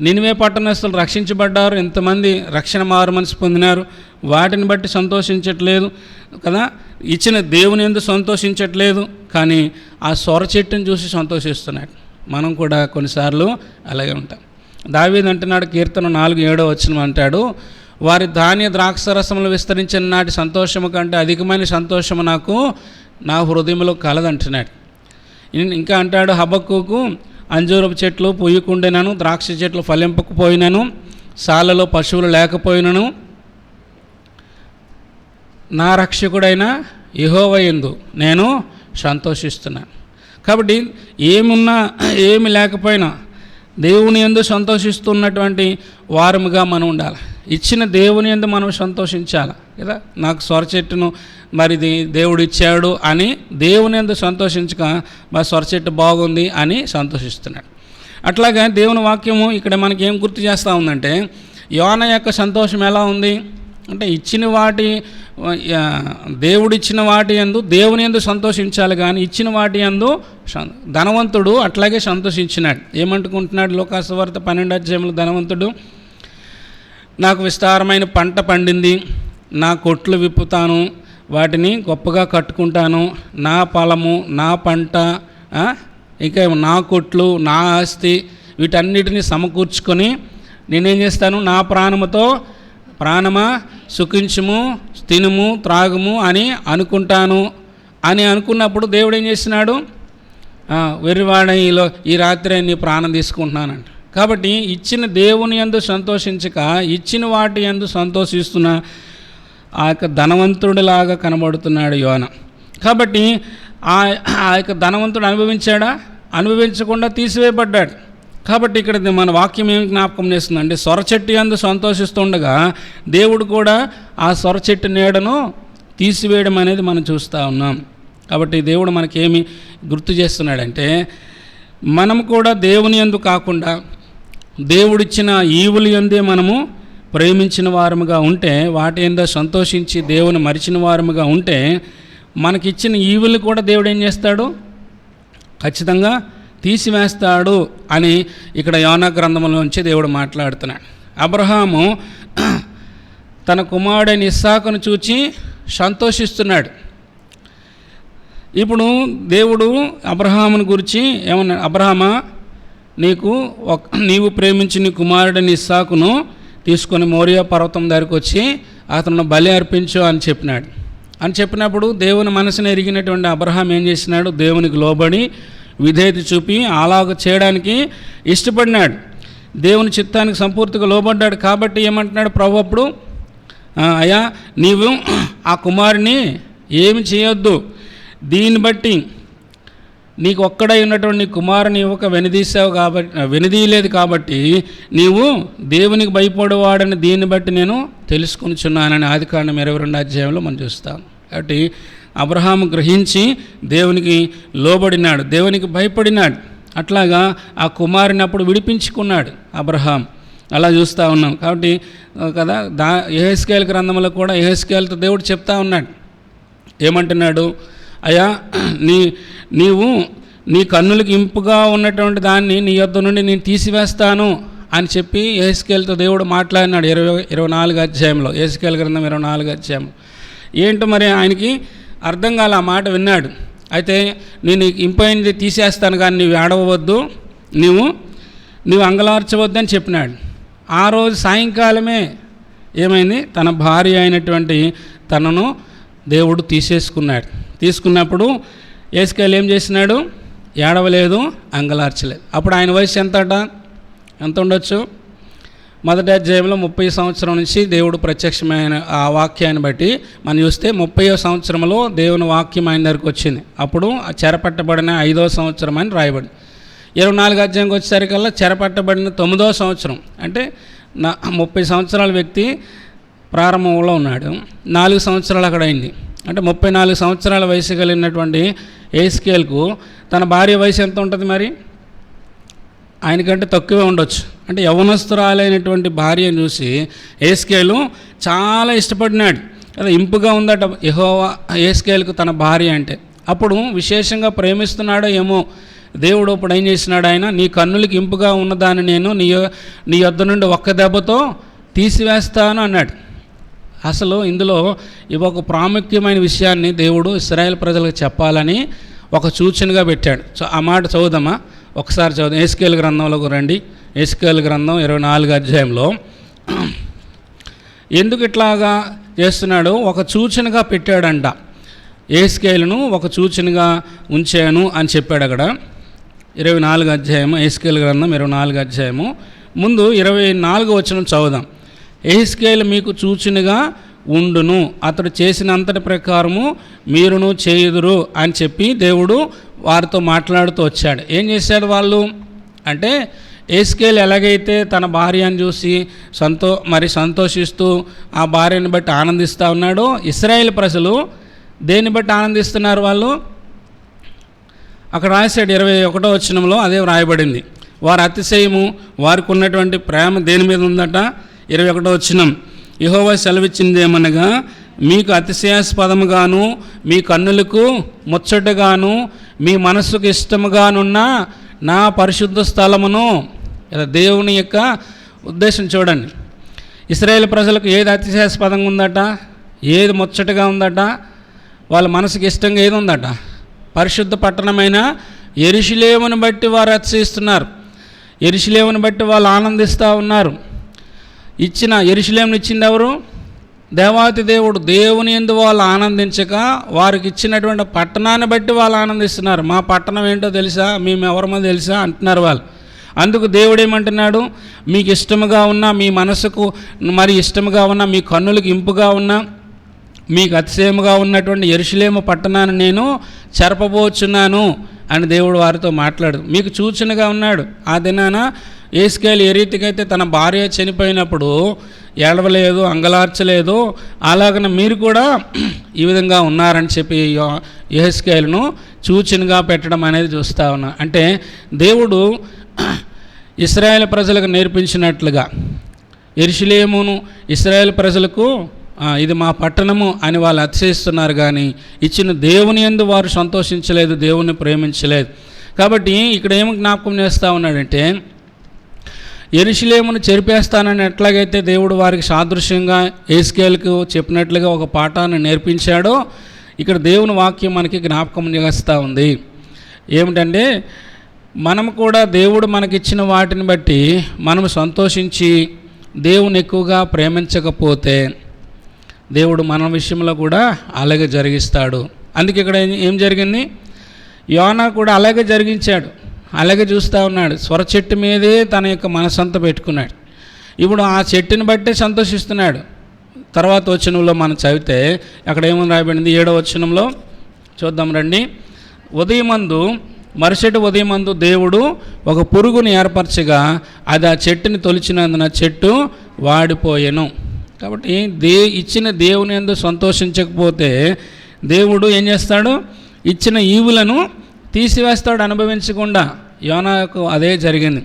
నినివే పట్టణస్థులు రక్షించబడ్డారు, ఎంతమంది రక్షణ మారు మనసు పొందినారు, వాటిని బట్టి సంతోషించట్లేదు కదా. ఇచ్చిన దేవుని యందు సంతోషించట్లేదు, కానీ ఆ సొరచెట్టును చూసి సంతోషిస్తున్నాడు. మనం కూడా కొన్నిసార్లు అలాగే ఉంటాం. దావీదు అంటున్నాడు, కీర్తన 4:7 అంటాడు, వారి ధాన్య ద్రాక్షరసములు విస్తరించిన నాటి సంతోషము కంటే అధికమైన సంతోషము నాకు నా హృదయంలో కలదంటున్నాడు. ఇంకా అంటాడు హబక్కూకు, అంజూరపు చెట్లు పూయకుండినను, ద్రాక్ష చెట్లు ఫలింపకపోయినను, సాలలో పశువులు లేకపోయినను, నా రక్షకుడైన యెహోవా యందు నేను సంతోషిస్తున్నాను. కాబట్టి ఏమున్నా ఏమి లేకపోయినా దేవుని యందు సంతోషిస్తున్నటువంటి వారముగా మనం ఉండాలి. ఇచ్చిన దేవుని యందు మనం సంతోషించాలి కదా. నాకు సొరచెట్టును మరి దేవుడు ఇచ్చాడు అని దేవుని యందు సంతోషించక మా సొరచెట్టు బాగుంది అని సంతోషిస్తున్నాడు. అట్లాగే దేవుని వాక్యము ఇక్కడ మనకి ఏం గుర్తు చేస్తూ ఉందంటే, యోన యొక్క సంతోషం ఎలా ఉంది అంటే, ఇచ్చిన వాటి దేవుడిచ్చిన వాటి యందు దేవుని యందు సంతోషించాలి, కానీ ఇచ్చిన వాటి యందు ధనవంతుడు అట్లాగే సంతోషించినాడు. ఏమంటుకుంటున్నాడు లోకాసు వార్త 12 ధనవంతుడు, నాకు విస్తారమైన పంట పండింది, నా కొట్లు విప్పుతాను, వాటిని గొప్పగా కట్టుకుంటాను, నా పొలము, నా పంట, ఇంకా నా కొట్లు, నా ఆస్తి, వీటన్నిటిని సమకూర్చుకొని నేనేం చేస్తాను, నా ప్రాణమా సుఖించుము, తినుము, త్రాగుము అని అనుకుంటాను అని అనుకున్నప్పుడు దేవుడు ఏం చేసినాడు, వెర్రివాడలో ఈ రాత్రి నీ ప్రాణం తీసుకుంటున్నానంట. కాబట్టి ఇచ్చిన దేవుని యందు సంతోషించక ఇచ్చిన వాటి యందు సంతోషిస్తున్న ఆ యొక్క ధనవంతుడిలాగా కనబడుతున్నాడు యోన. కాబట్టి ఆ యొక్క ధనవంతుడు అనుభవించాడా? అనుభవించకుండా తీసివేయబడ్డాడు. కాబట్టి ఇక్కడ మన వాక్యం ఏమి జ్ఞాపకం చేస్తుందంటే, సొరచెట్టు యందు సంతోషిస్తుండగా దేవుడు కూడా ఆ సొరచెట్టు నీడను తీసివేయడం అనేది మనం చూస్తూ ఉన్నాం. కాబట్టి దేవుడు మనకేమి గుర్తు చేస్తున్నాడంటే, మనం కూడా దేవుని యందు కాకుండా దేవుడిచ్చిన ఈవులు యందే మనము ప్రేమించిన వారముగా ఉంటే, వాటి యందు సంతోషించి దేవుని మరిచిన వారముగా ఉంటే, మనకిచ్చిన ఈవులు కూడా దేవుడు ఏం చేస్తాడు? ఖచ్చితంగా తీసివేస్తాడు అని ఇక్కడ యోనా గ్రంథంలోంచి దేవుడు మాట్లాడుతున్నాడు. అబ్రహాము తన కుమారుడైన ఇస్సాకును చూచి సంతోషిస్తున్నాడు. ఇప్పుడు దేవుడు అబ్రహామును గురించి ఏమన్నాడు? అబ్రహామా, నీవు ప్రేమించి నీ కుమారుడైన ఇస్సాకును తీసుకొని మోరియా పర్వతం దగ్గరికి వచ్చి అతను బలి అర్పించు అని చెప్పినాడు. అని చెప్పినప్పుడు దేవుని మనసును ఎరిగినటువంటి అబ్రహాం ఏం చేసినాడు? దేవునికి లోబడి విధేయత చూపి అలాగ చేయడానికి ఇష్టపడినాడు. దేవుని చిత్తానికి సంపూర్తిగా లోబడ్డాడు. కాబట్టి ఏమంటున్నాడు ప్రభు అప్పుడు? అయ్యా, నీవు ఆ కుమారుని ఏమి చేయొద్దు, దీన్ని బట్టి నీకు ఒక్కడై ఉన్నటువంటి నీ కుమారుని ఇవ్వక వెనుదీయలేదు కాబట్టి నీవు దేవునికి భయపడేవాడని దీన్ని బట్టి నేను తెలుసుకొనిచున్నానని ఆదికాండం 22వ అధ్యాయంలో మనం చూస్తాం. కాబట్టి అబ్రహాము గ్రహించి దేవునికి లోబడినాడు, దేవునికి భయపడినాడు. అట్లాగా ఆ కుమారుని అప్పుడు విడిపించుకున్నాడు అబ్రహాం. అలా చూస్తూ ఉన్నాం. కాబట్టి కదా యెహెజ్కేలు గ్రంథంలో కూడా యెహెజ్కేలుతో దేవుడు చెప్తా ఉన్నాడు. ఏమంటున్నాడు? అయ్యా, నీవు నీ కన్నులకు ఇంపుగా ఉన్నటువంటి దాన్ని నీ యొద్ద నుండి నేను తీసివేస్తాను అని చెప్పి యెహెజ్కేలుతో దేవుడు మాట్లాడినాడు 24వ అధ్యాయంలో. యెహెజ్కేలు గ్రంథం 24వ అధ్యాయం. ఏంటో మరి ఆయనకి అర్థం కాల, ఆ మాట విన్నాడు. అయితే నేను ఇంపైనది తీసేస్తాను కానీ నీవు ఏడవద్దు, నీవు అంగలార్చవద్దు అని చెప్పినాడు. ఆ రోజు సాయంకాలమే ఏమైంది? తన భార్య అయినటువంటి తనను దేవుడు తీసుకున్నప్పుడు యెహెజ్కేలు ఏం చేసినాడు? ఏడవలేదు, అంగలార్చలేదు. అప్పుడు ఆయన వయసు ఎంత ఉండొచ్చు? మొదటి అధ్యాయంలో 30 సంవత్సరం నుంచి దేవుడు ప్రత్యక్షమైన ఆ వాక్యాన్ని బట్టి మనం చూస్తే 30వ సంవత్సరంలో దేవుని వాక్యం ఆయన దగ్గరికి వచ్చింది. అప్పుడు చెరపట్టబడిన 5వ సంవత్సరం అని రాయబడింది. 24వ అధ్యాయంకి వచ్చేసరికల్లా చెరపట్టబడిన 9వ సంవత్సరం. అంటే 30 సంవత్సరాల వ్యక్తి ప్రారంభంలో ఉన్నాడు, 4 సంవత్సరాలు అక్కడ అయింది. అంటే 34 సంవత్సరాల వయసు కలిగినటువంటి యెహెజ్కేలుకు తన భార్య వయసు ఎంత ఉంటుంది? మరి ఆయనకంటే తక్కువే ఉండొచ్చు. అంటే యవ్వనస్తురాలైనటువంటి భార్యను చూసి యెహెజ్కేలు చాలా ఇష్టపడినాడు. అదే ఇంపుగా ఉందట యెహెజ్కేలుకు తన భార్య అంటే. అప్పుడు విశేషంగా ప్రేమిస్తున్నాడో ఏమో దేవుడు ఇప్పుడు ఏం చేసినాడు? ఆయన నీ కన్నులకి ఇంపుగా ఉన్నదాన్ని నేను నీ యొద్ద నుండి ఒక్క దెబ్బతో తీసివేస్తాను అన్నాడు. అసలు ఇందులో ఒక ప్రాముఖ్యమైన విషయాన్ని దేవుడు ఇశ్రాయేల్ ప్రజలకు చెప్పాలని ఒక సూచనగా పెట్టాడు. ఆ మాట చదువుదామా? ఒకసారి చదువుదాం. యెహెజ్కేలు గ్రంథంలోకి రండి. యెహెజ్కేలు గ్రంథం 24వ అధ్యాయంలో ఎందుకు ఇట్లాగా చేస్తున్నాడు? ఒక సూచనగా పెట్టాడంట. యెహెజ్కేలును ఒక సూచనగా ఉంచాను అని చెప్పాడు అక్కడ. 24వ అధ్యాయము, యెహెజ్కేలు గ్రంథం 24వ అధ్యాయము ముందు 24వ వచనం చదువుదాం. యెహెజ్కేలు మీకు సూచనగా ఉండును, అతడు చేసినంతటి ప్రకారము మీరును చేయుదురు అని చెప్పి దేవుడు వారితో మాట్లాడుతూ వచ్చాడు. ఏం చేశాడు వాళ్ళు అంటే, యెహెజ్కేలు ఎలాగైతే తన భార్యను చూసి సంతోషిస్తూ ఆ భార్యను బట్టి ఆనందిస్తూ ఉన్నాడో, ఇశ్రాయేల్ ప్రజలు దేన్ని బట్టి ఆనందిస్తున్నారు? వాళ్ళు అక్కడ రాశాడు 21వ వచనంలో అదే వ్రాయబడింది. వారి అతిశయము, వారికి ఉన్నటువంటి ప్రేమ దేని మీద ఉందట? 21వ వచనం, యెహోవా సెలవిచ్చిందేమనగా, మీకు అతిశయాస్పదముగాను మీ కన్నులకు ముచ్చటగాను మీ మనస్సుకు ఇష్టముగానున్న నా పరిశుద్ధ స్థలమును. దేవుని యొక్క ఉద్దేశం చూడండి. ఇశ్రాయేల్ ప్రజలకు ఏది అతిశయాస్పదంగా ఉందట? ఏది ముచ్చటగా ఉందట? వాళ్ళ మనసుకి ఇష్టంగా ఏది ఉందట? పరిశుద్ధ పట్టణమైన యెరూషలేమును బట్టి వారు అతిశయిస్తున్నారు. యెరూషలేమును బట్టి వాళ్ళు ఆనందిస్తూ ఉన్నారు. యెరూషలేమును ఇచ్చింది ఎవరు? దేవాతి దేవుడు. దేవుని యందు వాళ్ళు ఆనందించక వారికి ఇచ్చినటువంటి పట్టణాన్ని బట్టి వాళ్ళు ఆనందిస్తున్నారు. మా పట్టణం ఏంటో తెలుసా, మేము ఎవరమో తెలుసా అంటున్నారు వాళ్ళు. అందుకు దేవుడు ఏమంటున్నాడు? మీకు ఇష్టముగా ఉన్న, మీ మనసుకు మరి ఇష్టముగా ఉన్న, మీ కన్నులకు ఇంపుగా ఉన్న మీకు అతిశయముగా ఉన్నటువంటి యెరూషలేము పట్టణాన్ని నేను చెరపబోచున్నాను అని దేవుడు వారితో మాట్లాడు. మీకు సూచనగా ఉన్నాడు. ఆ దినాన యేస్కేలు ఏ రీతికైతే తన భార్య చనిపోయినప్పుడు ఏడవలేదు, అంగలార్చలేదు, అలాగన మీరు కూడా ఈ విధంగా ఉన్నారని చెప్పి యెహెజ్కేలును సూచనగా పెట్టడం అనేది చూస్తూ ఉన్నా. అంటే దేవుడు ఇశ్రాయేల్ ప్రజలకు నేర్పించినట్లుగా యెరూషలేమును ఇశ్రాయేల్ ప్రజలకు ఇది మా పట్టణము అని వాళ్ళు అతిశయిస్తున్నారు, కానీ ఇచ్చిన దేవుని యందు వారు సంతోషించలేదు, దేవుని ప్రేమించలేదు. కాబట్టి ఇక్కడ ఏమి జ్ఞాపకం చేస్తూ ఉన్నాడంటే, యెరూషలేమును చెరిపేస్తానని ఎట్లాగైతే దేవుడు వారికి సాదృశ్యంగా యెహెజ్కేలుకు చెప్పినట్లుగా ఒక పాఠాన్ని నేర్పించాడో, ఇక్కడ దేవుని వాక్యం మనకి జ్ఞాపకం చేస్తూ ఉంది. ఏమిటంటే, మనం కూడా దేవుడు మనకిచ్చిన వాటిని బట్టి మనం సంతోషించి దేవుని ఎక్కువగా ప్రేమించకపోతే దేవుడు మన విషయంలో కూడా అలాగే జరిగిస్తాడు. అందుకే ఇక్కడ ఏం జరిగింది, యోనా కూడా అలాగే జరిగించాడు. అలాగే చూస్తూ ఉన్నాడు. స్వర చెట్టు మీదే తన యొక్క మనసంతా పెట్టుకున్నాడు. ఇప్పుడు ఆ చెట్టుని బట్టే సంతోషిస్తున్నాడు. తర్వాత వచనంలో మనం చదివితే అక్కడ ఏమని రాయబడింది, 7వ వచనంలో చూద్దాం రండి. మరుసటి ఉదయమందు దేవుడు ఒక పురుగుని ఏర్పరచగా అది ఆ చెట్టుని తొలిచినందున చెట్టు వాడిపోయెను. కాబట్టి ఇచ్చిన దేవుని యందు సంతోషించకపోతే దేవుడు ఏం చేస్తాడు, ఇచ్చిన ఈవులను తీసివేస్తాడు అనుభవించకుండా. యోనాకు అదే జరిగింది.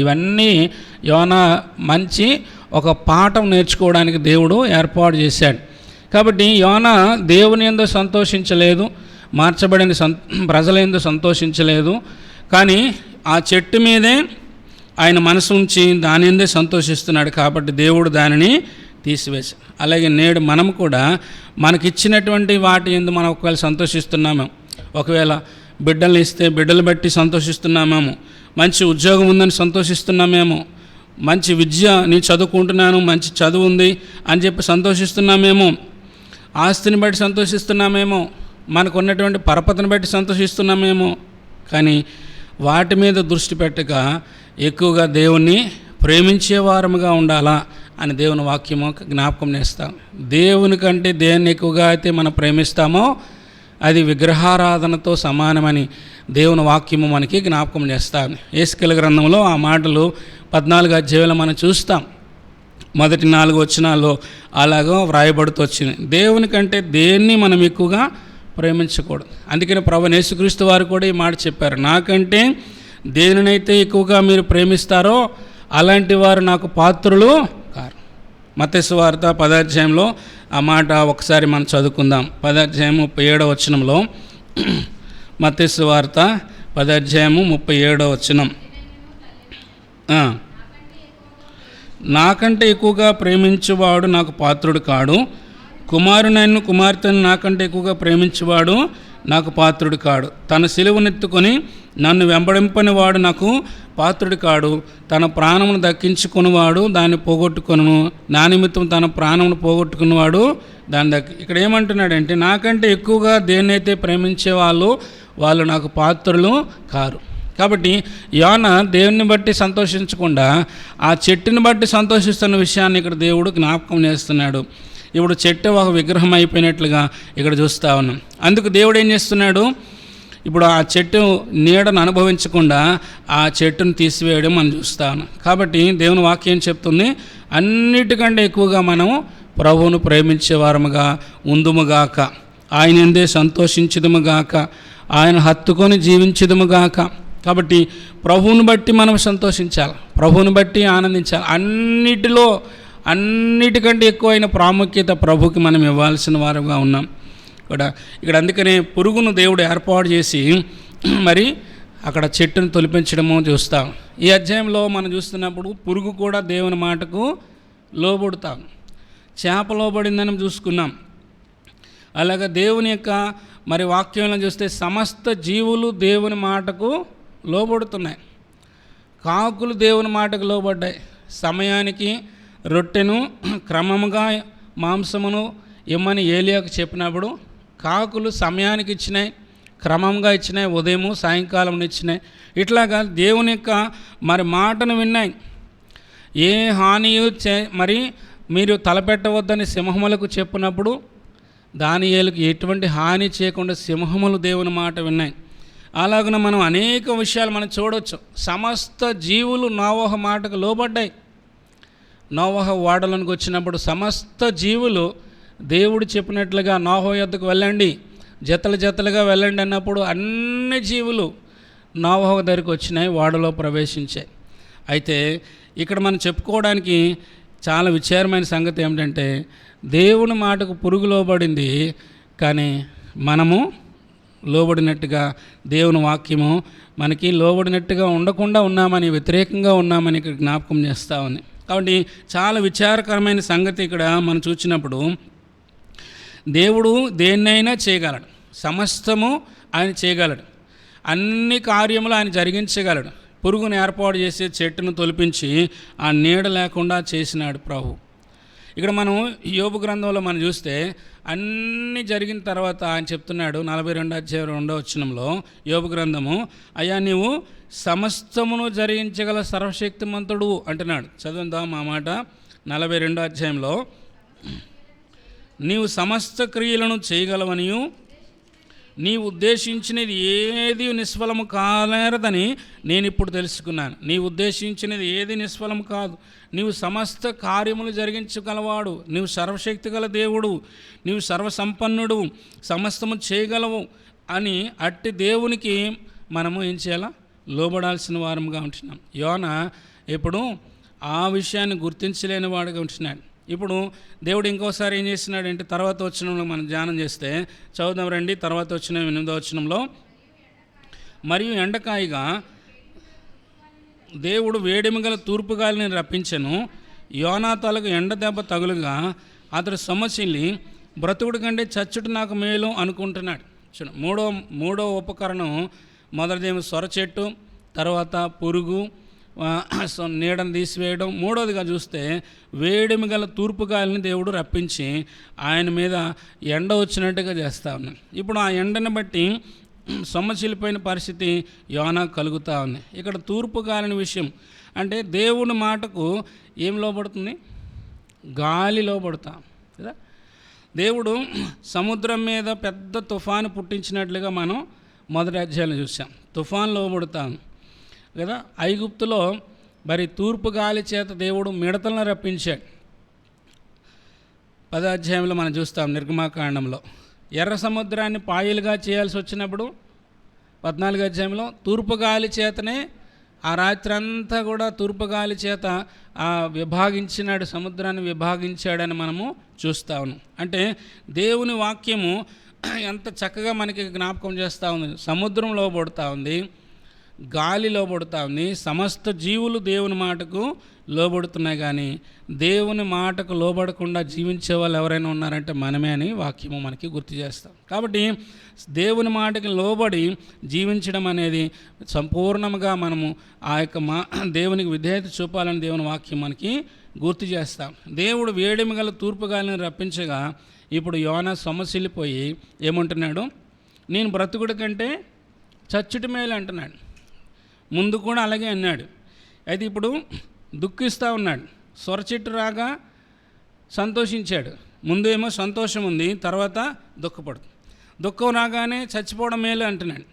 ఇవన్నీ యోనా మంచి ఒక పాఠం నేర్చుకోవడానికి దేవుడు ఏర్పాటు చేశాడు. కాబట్టి యోనా దేవుని యందు సంతోషించలేదు, మార్చబడిన ప్రజల యందు సంతోషించలేదు, కానీ ఆ చెట్టు మీదే ఆయన మనసు ఉంచి దాని యందే సంతోషిస్తున్నాడు. కాబట్టి దేవుడు దానిని తీసివేశాడు. అలాగే నేడు మనం కూడా మనకిచ్చినటువంటి వాటి యందు మనం ఒకవేళ సంతోషిస్తున్నామేమో, ఒకవేళ బిడ్డలు ఇస్తే బిడ్డలు బట్టి సంతోషిస్తున్నామేమో, మంచి ఉద్యోగం ఉందని సంతోషిస్తున్నామేమో, మంచి విద్య నేను చదువుకుంటున్నాను, మంచి చదువు ఉంది అని చెప్పి సంతోషిస్తున్నామేమో, ఆస్తిని బట్టి సంతోషిస్తున్నామేమో, మనకు ఉన్నటువంటి పరపతిని బట్టి సంతోషిస్తున్నామేమో, కానీ వాటి మీద దృష్టి పెట్టక ఎక్కువగా దేవుణ్ణి ప్రేమించే వారముగా ఉండాలా అని దేవుని వాక్యము జ్ఞాపకం చేస్తాం. దేవుని కంటే దేన్ని ఎక్కువగా అయితే మనం ప్రేమిస్తామో అది విగ్రహారాధనతో సమానమని దేవుని వాక్యము మనకి జ్ఞాపకం చేస్తాం. యేస్కేలు గ్రంథంలో ఆ మాటలు 14వ అధ్యాయంలో మనం చూస్తాం. మొదటి 4 వచనాల్లో అలాగో వ్రాయబడుతూ వచ్చింది. దేవుని కంటే దేన్ని మనం ఎక్కువగా ప్రేమించకూడదు. అందుకని ప్రభువైన యేసుక్రీస్తు వారు కూడా ఈ మాట చెప్పారు, నాకంటే దేనినైతే ఎక్కువగా మీరు ప్రేమిస్తారో అలాంటి వారు నాకు పాత్రులు కారు. మత్తయి సువార్త 10వ అధ్యాయంలో ఆ మాట ఒకసారి మనం చదువుకుందాం. 10వ అధ్యాయం 37వ వచనంలో, మత్తయి సువార్త 10వ అధ్యాయం 37వ వచనం, నాకంటే ఎక్కువగా ప్రేమించువాడు నాకు పాత్రుడు కాడు, కుమారునైన కుమార్తెను నాకంటే ఎక్కువగా ప్రేమించువాడు నాకు పాత్రుడు కాడు, తన సిలువనెత్తుకొని నన్ను వెంబడింపని వాడు నాకు పాత్రుడు కాడు, తన ప్రాణమును దక్కించుకున్నవాడు దాన్ని పోగొట్టుకొను, నా నిమిత్తం తన ప్రాణమును పోగొట్టుకున్నవాడు దాన్ని ఇక్కడ ఏమంటున్నాడంటే, నాకంటే ఎక్కువగా దేన్నైతే ప్రేమించే వాళ్ళు నాకు పాత్రులు కారు. కాబట్టి యోనా దేవుని బట్టి సంతోషించకుండా ఆ చెట్టుని బట్టి సంతోషిస్తున్న విషయాన్ని ఇక్కడ దేవుడు జ్ఞాపకం చేస్తున్నాడు. ఇప్పుడు చెట్టు ఒక విగ్రహం అయిపోయినట్లుగా ఇక్కడ చూస్తూ ఉన్నాం. అందుకు దేవుడు ఏం చేస్తున్నాడు, ఇప్పుడు ఆ చెట్టు నీడను అనుభవించకుండా ఆ చెట్టును తీసివేయడం మనం చూస్తూ ఉన్నాం. కాబట్టి దేవుని వాక్యం చెప్తుంది, అన్నిటికంటే ఎక్కువగా మనం ప్రభువును ప్రేమించే వారముగా ఉందుముగాక, ఆయన ఎందే సంతోషించదుముగాక, ఆయన హత్తుకొని జీవించదుముగాక. కాబట్టి ప్రభువుని బట్టి మనం సంతోషించాలి, ప్రభువుని బట్టి ఆనందించాలి. అన్నిటికంటే ఎక్కువైన ప్రాముఖ్యత ప్రభుకి మనం ఇవ్వాల్సిన వారుగా ఉన్నాం ఇక్కడ. అందుకనే పురుగును దేవుడు ఏర్పాటు చేసి మరి అక్కడ చెట్టును తొలిపించడము చూస్తాం. ఈ అధ్యాయంలో మనం చూస్తున్నప్పుడు పురుగు కూడా దేవుని మాటకు లోబడుతాం. చేప లోబడిందని చూసుకున్నాం. అలాగే దేవుని యొక్క మరి వాక్యంలో చూస్తే సమస్త జీవులు దేవుని మాటకు లోబడుతున్నాయి. కాకులు దేవుని మాటకు లోబడ్డాయి. సమయానికి రొట్టెను క్రమముగా మాంసమును ఇమ్మని ఏలియాకు చెప్పినప్పుడు కాకులు సమయానికి ఇచ్చినాయి, క్రమంగా ఇచ్చినాయి, ఉదయము సాయంకాలం ఇచ్చినాయి. ఇట్లాగా దేవుని యొక్క మరి మాటను విన్నాయి. ఏ హానియు మరి మీరు తలపెట్టవద్దని సింహములకు చెప్పినప్పుడు దానియేలుకు ఎటువంటి హాని చేయకుండా సింహములు దేవుని మాట విన్నాయి. అలాగనే మనం అనేక విషయాలు మనం చూడవచ్చు. సమస్త జీవులు నోవహ మాటకు లోబడ్డాయి. నోవహ ఓడలోనికి వచ్చినప్పుడు సమస్త జీవులు దేవుడు చెప్పినట్లుగా నోవహు యొద్దకు వెళ్ళండి, జతలు జతలుగా వెళ్ళండి అన్నప్పుడు అన్ని జీవులు నోవహు దగ్గరికి వచ్చినాయి, ఓడలో ప్రవేశించాయి. అయితే ఇక్కడ మనం చెప్పుకోవడానికి చాలా విచారమైన సంగతి ఏమిటంటే, దేవుని మాటకు పురుగు లోబడింది, కానీ మనము లోబడినట్టుగా దేవుని వాక్యము మనకి లోబడినట్టుగా ఉండకుండా ఉన్నామని, వ్యతిరేకంగా ఉన్నామని ఇక్కడ జ్ఞాపకం చేస్తూ ఉంది. కాబట్టి చాలా విచారకరమైన సంగతి ఇక్కడ మనం చూసినప్పుడు, దేవుడు దేన్నైనా చేయగలడు, సమస్తము ఆయన చేయగలడు, అన్ని కార్యములు ఆయన జరిగించగలడు. పురుగును ఏర్పాటు చేసి చెట్టును తొలిపించి ఆ నీడ లేకుండా చేసినాడు ప్రభు. ఇక్కడ మనం యోబు గ్రంథంలో మనం చూస్తే అన్నీ జరిగిన తర్వాత ఆయన చెప్తున్నాడు 42:2 యోబు గ్రంథము, అయ్యా నీవు సమస్తమును జరిగించగల సర్వశక్తిమంతుడు అంటున్నాడు. చదువుదాం ఆ మాట. 42 నీవు సమస్త క్రియలను చేయగలవనియు నీవు ఉద్దేశించినది ఏది నిష్ఫలము కాలేరదని నేను ఇప్పుడు తెలుసుకున్నాను. నీవు ఉద్దేశించినది ఏది నిష్ఫలం కాదు. నీవు సమస్త కార్యములు జరిగించగలవాడు, నీవు సర్వశక్తి గల దేవుడు, నీవు సర్వసంపన్నుడు, సమస్తము చేయగలవు అని అట్టి దేవునికి మనము ఏం చేయాలా? లోబడాల్సిన వారముగా ఉంటున్నాం. యోన ఇప్పుడు ఆ విషయాన్ని గుర్తించలేని వాడుగా ఉంటున్నాడు. ఇప్పుడు దేవుడు ఇంకోసారి ఏం చేస్తున్నాడంటే, తర్వాత వచనంలో మనం ధ్యానం చేస్తే చదువుదాం రండి. తర్వాత వచ్చిన 8వ మరియు ఎండకాయగా దేవుడు వేడిమిగల తూర్పు గాలిని రప్పించెను, యోనా తలకు ఎండ దెబ్బ తగులుగా అతడు సొమ్మసిల్లి బ్రతుకుడి కంటే చచ్చుట నాకు మేలు అనుకుంటున్నాడు. మూడో ఉపకరణం మొదటిదేమో సొర చెట్టు, తర్వాత పురుగు, నీడను తీసివేయడం. మూడోదిగా చూస్తే వేడిమి గల తూర్పు గాలిని దేవుడు రప్పించి ఆయన మీద ఎండ వచ్చినట్టుగా చేస్తూ ఉన్నాడు. ఇప్పుడు ఆ ఎండను బట్టి సొమ్మసిల్లిపోయిన పరిస్థితి యోనా కలుగుతూ ఉంది. ఇక్కడ తూర్పు గాలిని విషయం అంటే దేవుని మాటకు ఏం లోబడుతుంది? గాలి లోబడతాం కదా. దేవుడు సముద్రం మీద పెద్ద తుఫాను పుట్టించినట్లుగా మనం మొదటి అధ్యాయంలో చూసాం. తుఫాను లోబడతాం కదా. ఐగుప్తులో మరి తూర్పు గాలి చేత దేవుడు మిడతలను రప్పించాడు. 10వ అధ్యాయంలో మనం చూస్తాం నిర్గమాకాండంలో. ఎర్ర సముద్రాన్ని పాయలుగా చేయాల్సి వచ్చినప్పుడు 14వ అధ్యాయంలో తూర్పు గాలి చేతనే ఆ రాత్రి అంతా కూడా తూర్పు గాలి చేత విభాగించినాడు, సముద్రాన్ని విభాగించాడని మనము చూస్తూ ఉన్నాం. అంటే దేవుని వాక్యము ఎంత చక్కగా మనకి జ్ఞాపకం చేస్తూ ఉంది. సముద్రం లోబడుతూ ఉంది, గాలి లోబడుతూ ఉంది, సమస్త జీవులు దేవుని మాటకు లోబడుతున్నాయి. కానీ దేవుని మాటకు లోబడకుండా జీవించే వాళ్ళు ఎవరైనా ఉన్నారంటే మనమే అని వాక్యము మనకి గుర్తు చేస్తాం. కాబట్టి దేవుని మాటకి లోబడి జీవించడం అనేది సంపూర్ణంగా మనము ఆ యొక్క దేవునికి విధేయత చూపాలని దేవుని వాక్యం మనకి గుర్తు చేస్తాం. దేవుడు వేడిమి గల తూర్పు గాలిని రప్పించగా ఇప్పుడు యోనా సొమ్మసిల్లిపోయి ఏమంటున్నాడు? నేను బ్రతుకుడి కంటే చచ్చుటి మేలు అంటున్నాడు. ముందు కూడా అలాగే అన్నాడు. అయితే ఇప్పుడు దుఃఖిస్తూ ఉన్నాడు. సొర చెట్టు రాగా సంతోషించాడు. ముందు ఏమో సంతోషం ఉంది, తర్వాత దుఃఖపడుతుంది. దుఃఖం రాగానే చచ్చిపోవడం మేలు అంటున్నాడు.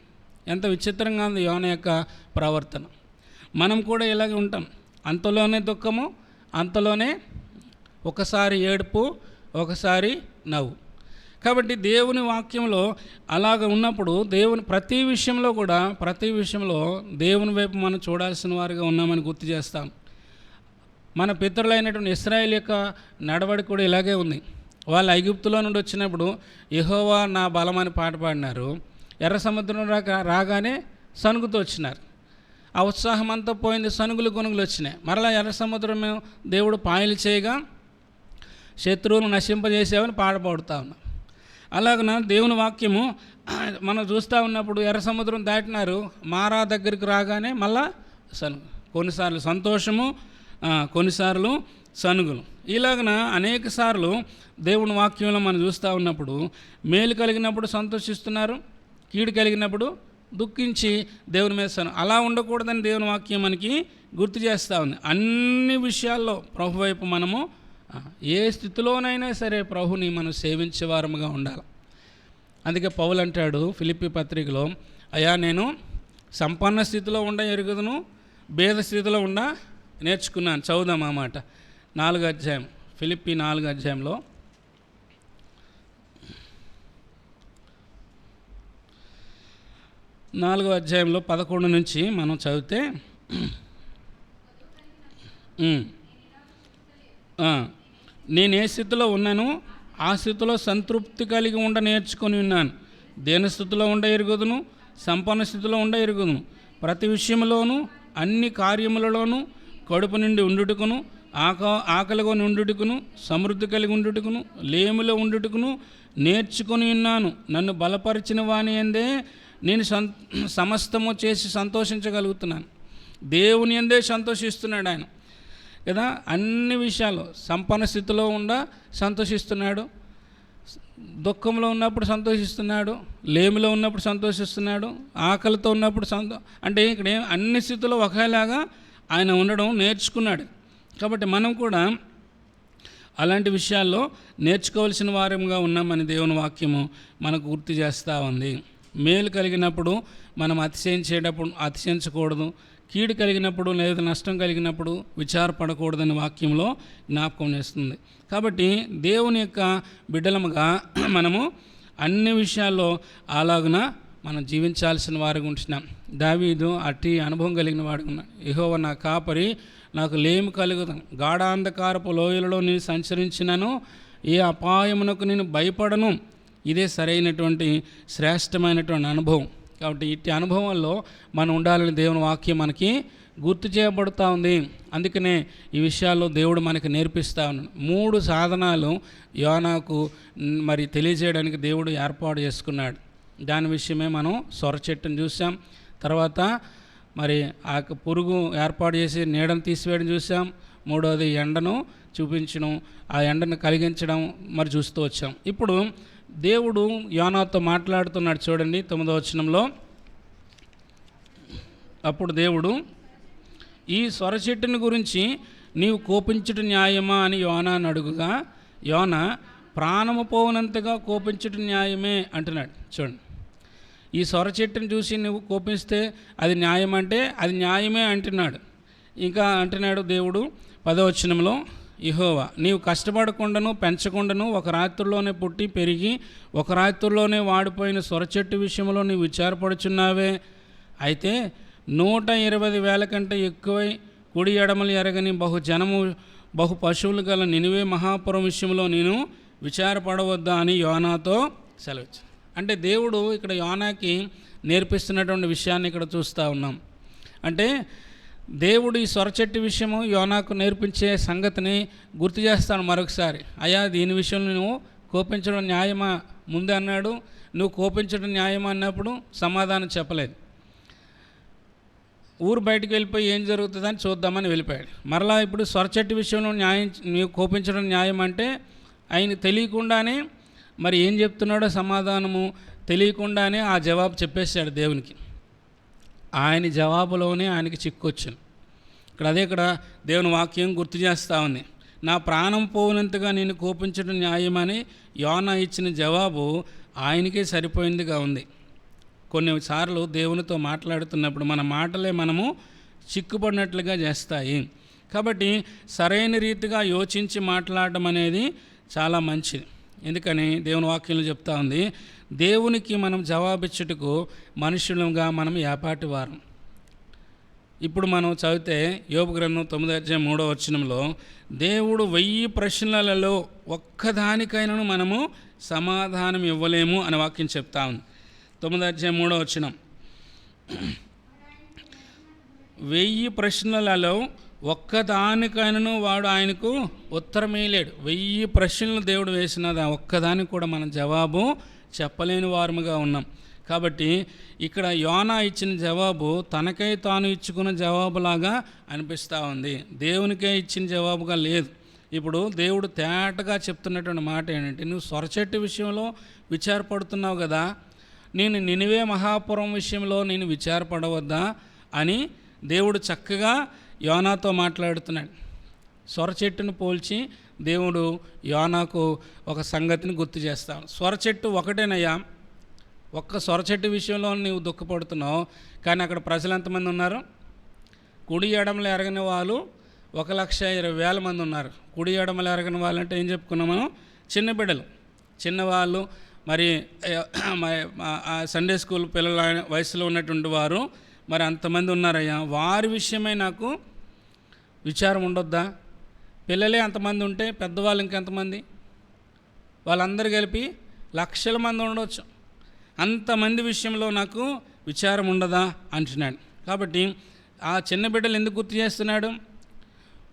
ఎంత విచిత్రంగా ఉంది యోన యొక్క ప్రవర్తన. మనం కూడా ఇలాగే ఉంటాం. అంతలోనే దుఃఖము, అంతలోనే ఒకసారి ఏడుపు, ఒకసారి నవ్వు. కాబట్టి దేవుని వాక్యంలో అలాగ ఉన్నప్పుడు దేవుని ప్రతి విషయంలో దేవుని వైపు మనం చూడాల్సిన వారిగా ఉన్నామని గుర్తు చేస్తాం. మన పితరులైనటువంటి ఇశ్రాయేలు యొక్క నడవడి కూడా ఇలాగే ఉంది. వాళ్ళు ఐగుప్తులో నుండి వచ్చినప్పుడు యెహోవా నా బలం అని పాట పాడినారు. ఎర్ర సముద్రం రాగానే సనుగుతూ వచ్చినారు. ఆ ఉత్సాహం అంతా పోయింది, సనుగులు గొనుగులు వచ్చినాయి. మరలా ఎర్ర సముద్రం దేవుడు పాయలు చేయగా శత్రువును నశింపజేసామని పాడపాడుతూ ఉన్నాం. అలాగన దేవుని వాక్యము మనం చూస్తూ ఉన్నప్పుడు ఎర్ర సముద్రం దాటినారు, మారా దగ్గరికి రాగానే మళ్ళా కొన్నిసార్లు సంతోషము, కొన్నిసార్లు సనుగులు. ఇలాగన అనేక సార్లు దేవుని వాక్యంలో మనం చూస్తూ ఉన్నప్పుడు మేలు కలిగినప్పుడు సంతోషిస్తున్నారు, కీడు కలిగినప్పుడు దుఃఖించి దేవుని మీద అలా ఉండకూడదని దేవుని వాక్యం మనకి గుర్తు చేస్తూ ఉంది. అన్ని విషయాల్లో ప్రభు వైపు మనము ఏ స్థితిలోనైనా సరే ప్రభుని మనం సేవించే వారముగా ఉండాలి. అందుకే పౌలు అంటాడు ఫిలిప్పీ పత్రికలో, అయ్యా నేను సంపన్న స్థితిలో ఉండ ఎరుగుదును, భేద స్థితిలో ఉండ నేర్చుకున్నాను. చదువుదాం ఆ మాట. 4వ అధ్యాయం, ఫిలిప్పీ 4వ అధ్యాయంలో 4వ అధ్యాయంలో 11 నుంచి మనం చదివితే, నేను ఏ స్థితిలో ఉన్నాను ఆ స్థితిలో సంతృప్తి కలిగి ఉండ నేర్చుకొని ఉన్నాను. దేని స్థితిలో ఉండ ఎరుగుదును, సంపన్న స్థితిలో ఉండ ఎరుగుదును. ప్రతి విషయంలోనూ అన్ని కార్యములలోనూ కడుపు నుండి ఉండుటకును, ఆకలిగా ఉండుటకును, సమృద్ధి కలిగి ఉండుటకును, లేమిలో ఉండుటకును నేర్చుకొని ఉన్నాను. నన్ను బలపరిచిన వాని యందే నేను సమస్తము చేసి సంతోషించగలుగుతున్నాను. దేవుని యందే సంతోషిస్తున్నాడు ఆయన కదా. అన్ని విషయాలు సంపన్న స్థితిలో ఉండ సంతోషిస్తున్నాడు, దుఃఖంలో ఉన్నప్పుడు సంతోషిస్తున్నాడు, లేమిలో ఉన్నప్పుడు సంతోషిస్తున్నాడు, ఆకలితో ఉన్నప్పుడు అంటే ఇక్కడ అన్ని స్థితిలో ఒకేలాగా ఆయన ఉండడం నేర్చుకున్నాడు. కాబట్టి మనం కూడా అలాంటి విషయాల్లో నేర్చుకోవాల్సిన వారంగా ఉన్నామని దేవుని వాక్యము మనకు గుర్తు చేస్తూ ఉంది. మేలు కలిగినప్పుడు మనం అతిశయించకూడదు, కీడు కలిగినప్పుడు లేదా నష్టం కలిగినప్పుడు విచారపడకూడదని వాక్యంలో జ్ఞాపకం చేస్తుంది. కాబట్టి దేవుని యొక్క బిడ్డలముగా మనము అన్ని విషయాల్లో అలాగున మనం జీవించాల్సిన వారికి ఉంటున్నాం. దావీదు అట్టి అనుభవం కలిగిన వాడు ఉన్నాడు. యెహోవా నా కాపరి, నాకు లేమి కలుగుతాను. గాఢాంధకారపు లోయలలో నేను సంచరించినను ఏ అపాయమునకు నేను భయపడను. ఇదే సరైనటువంటి శ్రేష్టమైనటువంటి అనుభవం. కాబట్టి ఇట్టి అనుభవంలో మనం ఉండాలని దేవుని వాక్యం మనకి గుర్తు చేయబడుతూ ఉంది. అందుకనే ఈ విషయాల్లో దేవుడు మనకి నేర్పిస్తూ ఉన్నాడు. 3 సాధనాలు యోనాకు మరి తెలియజేయడానికి దేవుడు ఏర్పాటు చేసుకున్నాడు. దాని విషయమే మనం సొర చెట్టును చూసాం. తర్వాత మరి ఆ పురుగు ఏర్పాటు చేసి నీడను తీసివేయడం చూసాం. 3వది ఎండను చూపించడం, ఆ ఎండను కలిగించడం మరి చూస్తూ వచ్చాం. ఇప్పుడు దేవుడు యోనాతో మాట్లాడుతున్నాడు. చూడండి 9వ వచనంలో, అప్పుడు దేవుడు, ఈ సొర చెట్టుని గురించి నీవు కోపించుట న్యాయమా అని యోనాను అడుగుగా, యోనా ప్రాణము పోవునంతగా కోపించుట న్యాయమే అంటున్నాడు. చూడండి, ఈ సొర చెట్టుని చూసి నువ్వు కోపిస్తే అది న్యాయం అంటే అది న్యాయమే అంటున్నాడు. ఇంకా అంటున్నాడు దేవుడు 10వ వచనంలో, యెహోవా నీవు కష్టపడకుండాను పెంచకుండాను ఒక రాత్రిలోనే పుట్టి పెరిగి ఒక రాత్రిలోనే వాడిపోయిన సొర చెట్టు విషయంలో నీవు విచారపడుచున్నావే. అయితే 120,000 కంటే ఎక్కువై కుడి ఎడమలు ఎరగని బహు పశువులు గల నినివే మహాపురం విషయంలో నేను విచారపడవద్దా అని యోనాతో సెలవిచ్చాను. అంటే దేవుడు ఇక్కడ యోనాకి నేర్పిస్తున్నటువంటి విషయాన్ని ఇక్కడ చూస్తూ ఉన్నాం. అంటే దేవుడు ఈ సొర చెట్టు విషయము యోనాకు నేర్పించే సంగతిని గుర్తు చేస్తాను మరొకసారి. అయ్యా దీని విషయంలో నువ్వు కోపించడం న్యాయమా ముందే అన్నాడు. నువ్వు కోపించడం న్యాయమా అన్నప్పుడు సమాధానం చెప్పలేదు. ఊరు బయటికి వెళ్ళిపోయి ఏం జరుగుతుందని చూద్దామని వెళ్ళిపోయాడు. మరలా ఇప్పుడు సొర చెట్టు విషయంలో నీవు కోపించడం న్యాయం అంటే ఆయన తెలియకుండానే మరి ఏం చెప్తున్నాడో సమాధానము తెలియకుండానే ఆ జవాబు చెప్పేశాడు దేవునికి. ఆయన జవాబులోనే ఆయనకి చిక్కొచ్చాను. ఇక్కడ దేవుని వాక్యం గుర్తు చేస్తూ ఉంది. నా ప్రాణం పోవునంతగా నేను కోపించడం న్యాయమని యోనా ఇచ్చిన జవాబు ఆయనకే సరిపోయిందిగా ఉంది. కొన్నిసార్లు దేవునితో మాట్లాడుతున్నప్పుడు మన మాటలే మనము చిక్కుపడినట్లుగా చేస్తాయి. కాబట్టి సరైన రీతిగా యోచించి మాట్లాడడం అనేది చాలా మంచిది. ఎందుకని దేవుని వాక్యంలో చెప్తా ఉంది, దేవునికి మనం జవాబిచ్చుటకు మనుషులుగా మనం ఏపాటి వారం. ఇప్పుడు మనం చదివితే యోబు గ్రంథం 9వ అధ్యాయం 3వ వచనంలో దేవుడు 1000 ప్రశ్నలలో ఒక్కదానికైనా మనము సమాధానం ఇవ్వలేము అని వాక్యం చెప్తా ఉంది. 9వ అధ్యాయం 3వ వచనం, 1000 ప్రశ్నలలో ఒక్కదానికైనా వాడు ఆయనకు ఉత్తరం వేయలేడు. 1000 ప్రశ్నలు దేవుడు వేసినది ఒక్కదానికి కూడా మనం జవాబు చెప్పలేని వారముగా ఉన్నాం. కాబట్టి ఇక్కడ యోనా ఇచ్చిన జవాబు తనకై తాను ఇచ్చుకున్న జవాబులాగా అనిపిస్తూ ఉంది, దేవునికే ఇచ్చిన జవాబుగా లేదు. ఇప్పుడు దేవుడు తేటగా చెప్తున్నటువంటి మాట ఏంటంటే, నువ్వు సొరచెట్టు విషయంలో విచారపడుతున్నావు కదా, నేను నినివే మహాపురం విషయంలో నేను విచారపడవద్దా అని దేవుడు చక్కగా యోనాతో మాట్లాడుతున్నాడు. సొర చెట్టును పోల్చి దేవుడు యోనాకు ఒక సంగతిని గుర్తు చేస్తాను. సొర చెట్టు ఒకటేనయ్యా, ఒక్క సొర చెట్టు విషయంలో నీవు దుఃఖపడుతున్నావు, కానీ అక్కడ ప్రజలు ఎంతమంది ఉన్నారు? కుడి ఎడమలు ఎరగని వాళ్ళు 1,20,000 మంది ఉన్నారు. కుడి ఎడమలు ఎరగని వాళ్ళు అంటే ఏం చెప్పుకున్నాం మనం? చిన్న బిడ్డలు, చిన్నవాళ్ళు, మరి సండే స్కూల్ పిల్లల వయసులో ఉన్నటువంటి వారు మరి అంతమంది ఉన్నారయ్యా. వారి విషయమై నాకు విచారం ఉండొద్దా? పిల్లలే అంతమంది ఉంటే పెద్దవాళ్ళు ఇంకెంతమంది? వాళ్ళందరూ కలిపి లక్షల మంది ఉండవచ్చు. అంతమంది విషయంలో నాకు విచారం ఉండదా అంటున్నాడు. కాబట్టి ఆ చిన్న బిడ్డలు ఎందుకు గుర్తు చేస్తున్నాడు?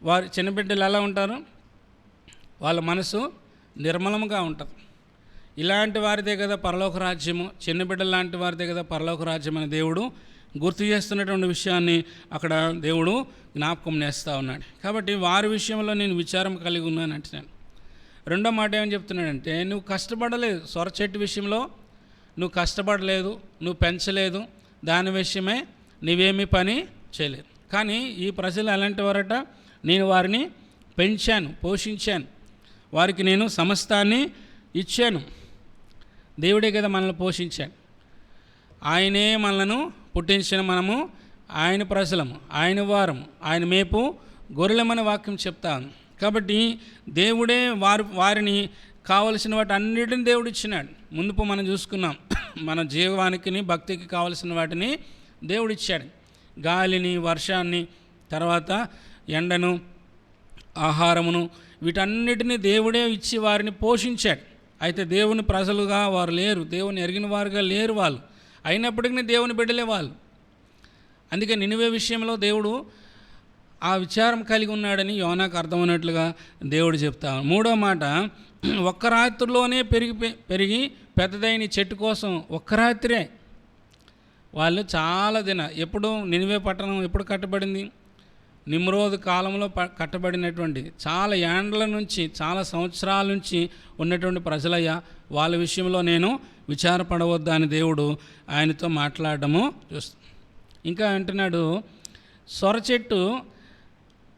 వారి చిన్న బిడ్డలు ఎలా ఉంటారు? వాళ్ళ మనసు నిర్మలంగా ఉంటుంది. ఇలాంటి వారిదే కదా పరలోక రాజ్యము, చిన్న బిడ్డలు లాంటి వారిదే కదా పరలోక రాజ్యం అని దేవుడు గుర్తు చేస్తున్నటువంటి విషయాన్ని అక్కడ దేవుడు జ్ఞాపకం చేస్తూ ఉన్నాడు. కాబట్టి వారి విషయంలో నేను విచారం కలిగి ఉన్నాను అంటున్నాను. రెండో మాట ఏమని చెప్తున్నాడంటే, నువ్వు కష్టపడలేదు, సొర చెట్టు విషయంలో నువ్వు కష్టపడలేదు, నువ్వు పెంచలేదు, దాని విషయమే నువ్వేమీ పని చేయలేదు. కానీ ఈ ప్రజలు ఎలాంటి వారట? నేను వారిని పెంచాను, పోషించాను, వారికి నేను సమస్తాన్ని ఇచ్చాను. దేవుడే కదా మనల్ని పోషించాడు, ఆయనే మనలను పుట్టించిన మనము ఆయన ప్రజలము, ఆయన వారము, ఆయన మేపు గొర్రెలమని వాక్యం చెప్తాను. కాబట్టి దేవుడే వారిని కావలసిన వాటి అన్నిటిని దేవుడు ఇచ్చినాడు. ముందుపు మనం చూసుకున్నాం, మన జీవానికి భక్తికి కావలసిన వాటిని దేవుడు ఇచ్చాడు. గాలిని, వర్షాన్ని, తర్వాత ఎండను, ఆహారమును, వీటన్నిటినీ దేవుడే ఇచ్చి వారిని పోషించాడు. అయితే దేవుని ప్రజలుగా వారు లేరు, దేవుని ఎరిగిన వారుగా లేరు వాళ్ళు. అయినప్పటికీ దేవుని బిడ్డలే వాళ్ళు. అందుకే నినివే విషయంలో దేవుడు ఆ విచారం కలిగి ఉన్నాడని యోనాకు అర్థమైనట్లుగా దేవుడు చెప్తాను. మూడో మాట, ఒక్క రాత్రిలోనే పెరిగి పెద్దదైన చెట్టు కోసం ఒక్క రాత్రే వాళ్ళు చాలా ఎప్పుడు నినివే పట్టణం ఎప్పుడు కట్టబడింది? నిమ్రోదు కాలంలో కట్టబడినటువంటి, చాలా ఏండ్ల నుంచి, చాలా సంవత్సరాల నుంచి ఉన్నటువంటి ప్రజలయ్యా, వాళ్ళ విషయంలో నేను విచారపడవద్దా అని దేవుడు ఆయనతో మాట్లాడడము చూస్తాం. ఇంకా అంటున్నాడు, సొర చెట్టు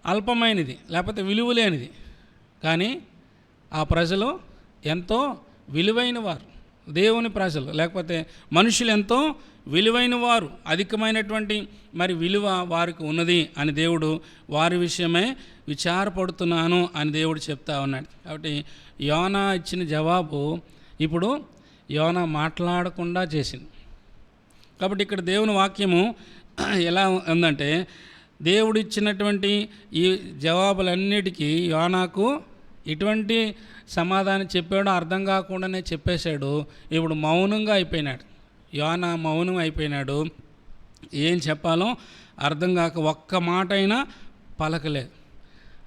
అల్పమైనది, లేకపోతే విలువలేనిది, కానీ ఆ ప్రజలు ఎంతో విలువైన వారు. దేవుని ప్రజలు లేకపోతే మనుషులు ఎంతో విలువైన వారు, అధికమైనటువంటి మరి విలువ వారికి ఉన్నది అని దేవుడు వారి విషయమే విచారపడుతున్నాను అని దేవుడు చెప్తా ఉన్నాడు. కాబట్టి యోనా ఇచ్చిన జవాబు ఇప్పుడు యోనా మాట్లాడకుండా చేసింది. కాబట్టి ఇక్కడ దేవుని వాక్యము ఎలా ఉందంటే, దేవుడు ఇచ్చినటువంటి ఈ జవాబులన్నిటికీ యోనాకు ఎటువంటి సమాధానం చెప్పాడో అర్థం కాకుండానే చెప్పేశాడు. ఇప్పుడు మౌనంగా అయిపోయినాడు. యోనా మౌనం అయిపోయినాడు. ఏం చెప్పాలో అర్థం కాక ఒక్క మాట అయినా పలకలేదు.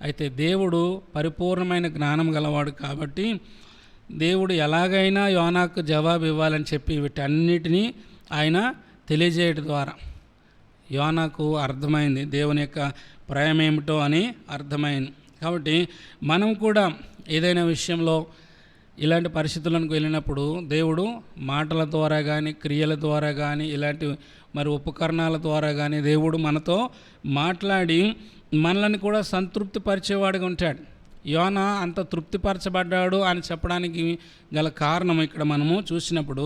అయితే దేవుడు పరిపూర్ణమైన జ్ఞానం గలవాడు కాబట్టి దేవుడు ఎలాగైనా యోనాకు జవాబు ఇవ్వాలని చెప్పి వీటన్నిటినీ ఆయన తెలియజేయడం ద్వారా యోనాకు అర్థమైంది దేవుని యొక్క ప్రేమ ఏమిటో అని అర్థమైంది. కాబట్టి మనం కూడా ఏదైనా విషయంలో ఇలాంటి పరిస్థితులకు వెళ్ళినప్పుడు దేవుడు మాటల ద్వారా కానీ, క్రియల ద్వారా కానీ, ఇలాంటి మరి ఉపకరణాల ద్వారా కానీ దేవుడు మనతో మాట్లాడి మనల్ని కూడా సంతృప్తిపరిచేవాడుగా ఉంటాడు. యోనా అంత తృప్తిపరచబడ్డాడు అని చెప్పడానికి గల కారణం ఇక్కడ మనము చూసినప్పుడు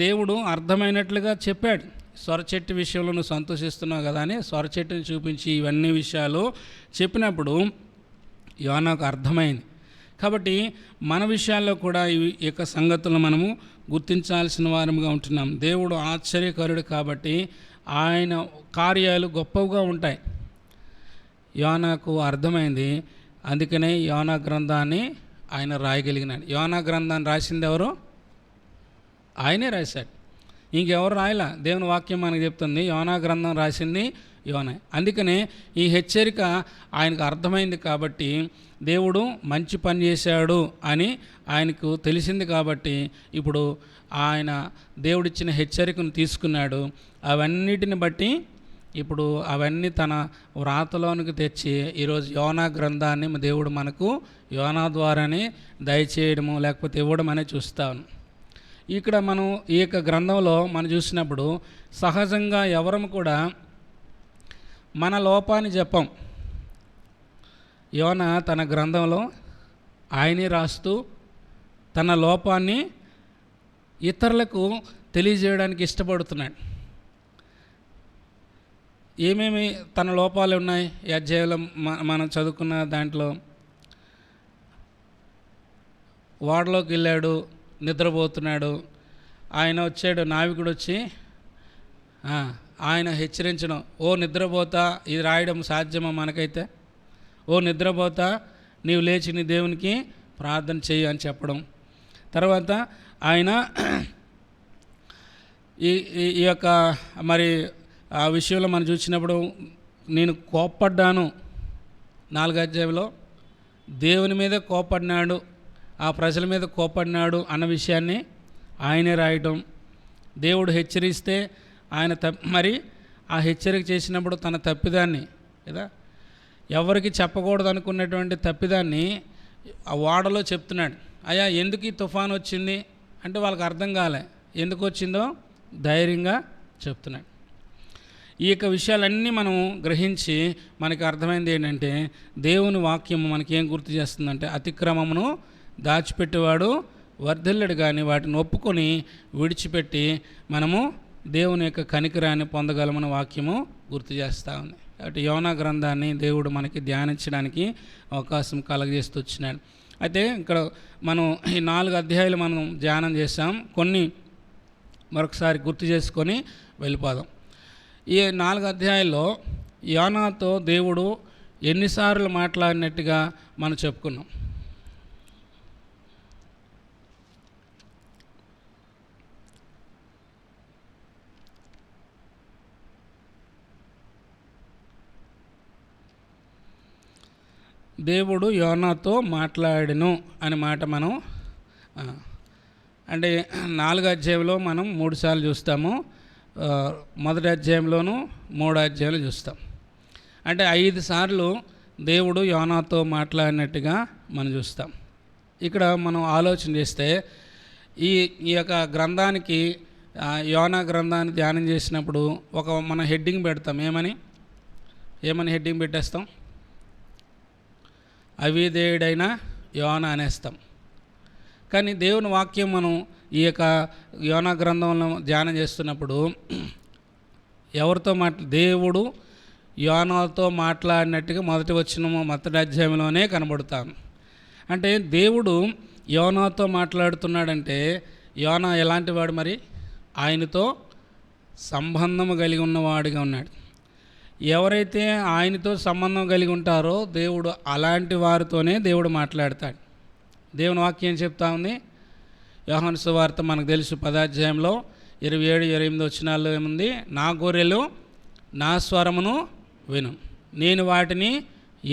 దేవుడు అర్థమైనట్లుగా చెప్పాడు. సొర చెట్టు విషయంలో నువ్వు సంతోషిస్తున్నావు కదా అని సొర చెట్టుని చూపించి ఇవన్నీ విషయాలు చెప్పినప్పుడు యోనాకు అర్థమైంది. కాబట్టి మన విషయాల్లో కూడా ఈ యొక్క సంగతులను మనము గుర్తించాల్సిన వారముగా ఉంటున్నాం. దేవుడు ఆశ్చర్యకరుడు కాబట్టి ఆయన కార్యాలు గొప్పగా ఉంటాయి. యోనాకు అర్థమైంది, అందుకనే యోనా గ్రంథాన్ని ఆయన రాయగలిగినాడు. యోనా గ్రంథాన్ని రాసింది ఎవరు? ఆయనే రాశాడు, ఇంకెవరు రాయలా. దేవుని వాక్యం మనకు చెప్తుంది యోనా గ్రంథం రాసింది యోనా. అందుకనే ఈ హెచ్చరిక ఆయనకు అర్థమైంది కాబట్టి దేవుడు మంచి పని చేశాడు అని ఆయనకు తెలిసింది కాబట్టి ఇప్పుడు ఆయన దేవుడిచ్చిన హెచ్చరికను తీసుకున్నాడు. అవన్నిటిని బట్టి ఇప్పుడు అవన్నీ తన వ్రాతలోనికి తెచ్చి ఈరోజు యోనా గ్రంథాన్ని దేవుడు మనకు యోనా ద్వారానే దయచేయడము లేకపోతే ఇవ్వడం అనేది చూస్తాను. ఇక్కడ మనం ఈ యొక్క గ్రంథంలో మనం చూసినప్పుడు సహజంగా ఎవరము కూడా మన లోపాన్ని చెప్పం. యోనా తన గ్రంథంలో ఆయనే రాస్తూ తన లోపాన్ని ఇతరులకు తెలియజేయడానికి ఇష్టపడుతున్నాడు. ఏమేమి తన లోపాలు ఉన్నాయి ఈ అధ్యాయంలో మనం చదువుకున్న దాంట్లో? వాడలోకి వెళ్ళాడు, నిద్రపోతున్నాడు. ఆయన వచ్చాడు, నావికుడు వచ్చి ఆయన హెచ్చరించడం, ఓ నిద్రపోతా, ఇది రాయడం సాధ్యమా మనకైతే? ఓ నిద్రపోతా, నీవు లేచి నీ దేవునికి ప్రార్థన చేయి అని చెప్పడం. తర్వాత ఆయన ఈ యొక్క మరి ఆ విషయంలో మనం చూసినప్పుడు, నేను కోప్పడ్డాను 4వ అధ్యాయంలో దేవుని మీద కోప్పడినాడు, ఆ ప్రజల మీద కోప్పడినాడు అన్న విషయాన్ని ఆయనే రాయటం. దేవుడు హెచ్చరిస్తే ఆయన మరి ఆ హెచ్చరిక చేసినప్పుడు తన తప్పిదాన్ని కదా ఎవరికి చెప్పకూడదు అనుకున్నటువంటి తప్పిదాన్ని ఆ ఓడలో చెప్తున్నాడు. అయ్యా ఎందుకు ఈ తుఫాను వచ్చింది అంటే వాళ్ళకి అర్థం కాలే, ఎందుకు వచ్చిందో ధైర్యంగా చెప్తున్నాడు. ఈ యొక్క విషయాలన్నీ మనం గ్రహించి మనకి అర్థమైంది ఏంటంటే, దేవుని వాక్యం మనకి ఏం గుర్తు చేస్తుందంటే, అతిక్రమమును దాచిపెట్టేవాడు వర్ధిల్లడు, కానీ వాటిని ఒప్పుకొని విడిచిపెట్టి మనము దేవుని యొక్క కనికరాన్ని పొందగలమని వాక్యము గుర్తు చేస్తూ ఉంది. కాబట్టి యోనా గ్రంథాన్ని దేవుడు మనకి ధ్యానించడానికి అవకాశం కలగజేస్తూ వచ్చినాడు. అయితే ఇక్కడ మనం ఈ 4 అధ్యాయాలు మనం ధ్యానం చేసాం. కొన్ని మరొకసారి గుర్తు చేసుకొని వెళ్ళిపోదాం. ఈ 4 అధ్యాయాల్లో యోనాతో దేవుడు ఎన్నిసార్లు మాట్లాడినట్టుగా మనం చెప్పుకున్నాం. దేవుడు యోనాతో మాట్లాడెను అనే మాట మనం అంటే 4వ అధ్యాయంలో మనం 3 సార్లు చూస్తాము, మొదటి అధ్యాయంలోనూ 3వ అధ్యాయంలో చూస్తాం. అంటే 5 సార్లు దేవుడు యోనాతో మాట్లాడినట్టుగా మనం చూస్తాం. ఇక్కడ మనం ఆలోచన చేస్తే ఈ యొక్క గ్రంథానికి యోనా గ్రంథాన్ని ధ్యానం చేసినప్పుడు మనం హెడ్డింగ్ పెడతాం. ఏమని హెడ్డింగ్ పెట్టేస్తాం? అవిధేయుడైన యోనా అనేస్తాం. కానీ దేవుని వాక్యం మనం ఈ యొక్క యోనా గ్రంథంలో ధ్యానం చేస్తున్నప్పుడు ఎవరితో దేవుడు యోనాతో మాట్లాడినట్టుగా మొదటి అధ్యాయంలోనే కనబడతాం. అంటే దేవుడు యోనాతో మాట్లాడుతున్నాడంటే యోనా ఎలాంటి వాడు? మరి ఆయనతో సంబంధము కలిగి ఉన్నవాడిగా ఉన్నాడు. ఎవరైతే ఆయనతో సంబంధం కలిగి ఉంటారో దేవుడు అలాంటి వారితోనే దేవుడు మాట్లాడతాడు. దేవుని వాక్యం చెప్తా ఉంది. యోహాను సువార్త మనకు తెలుసు 10వ అధ్యాయంలో 27-28 వచనాల్లో ఏముంది? నా గొర్రెలు నా స్వరమును విను, నేను వాటిని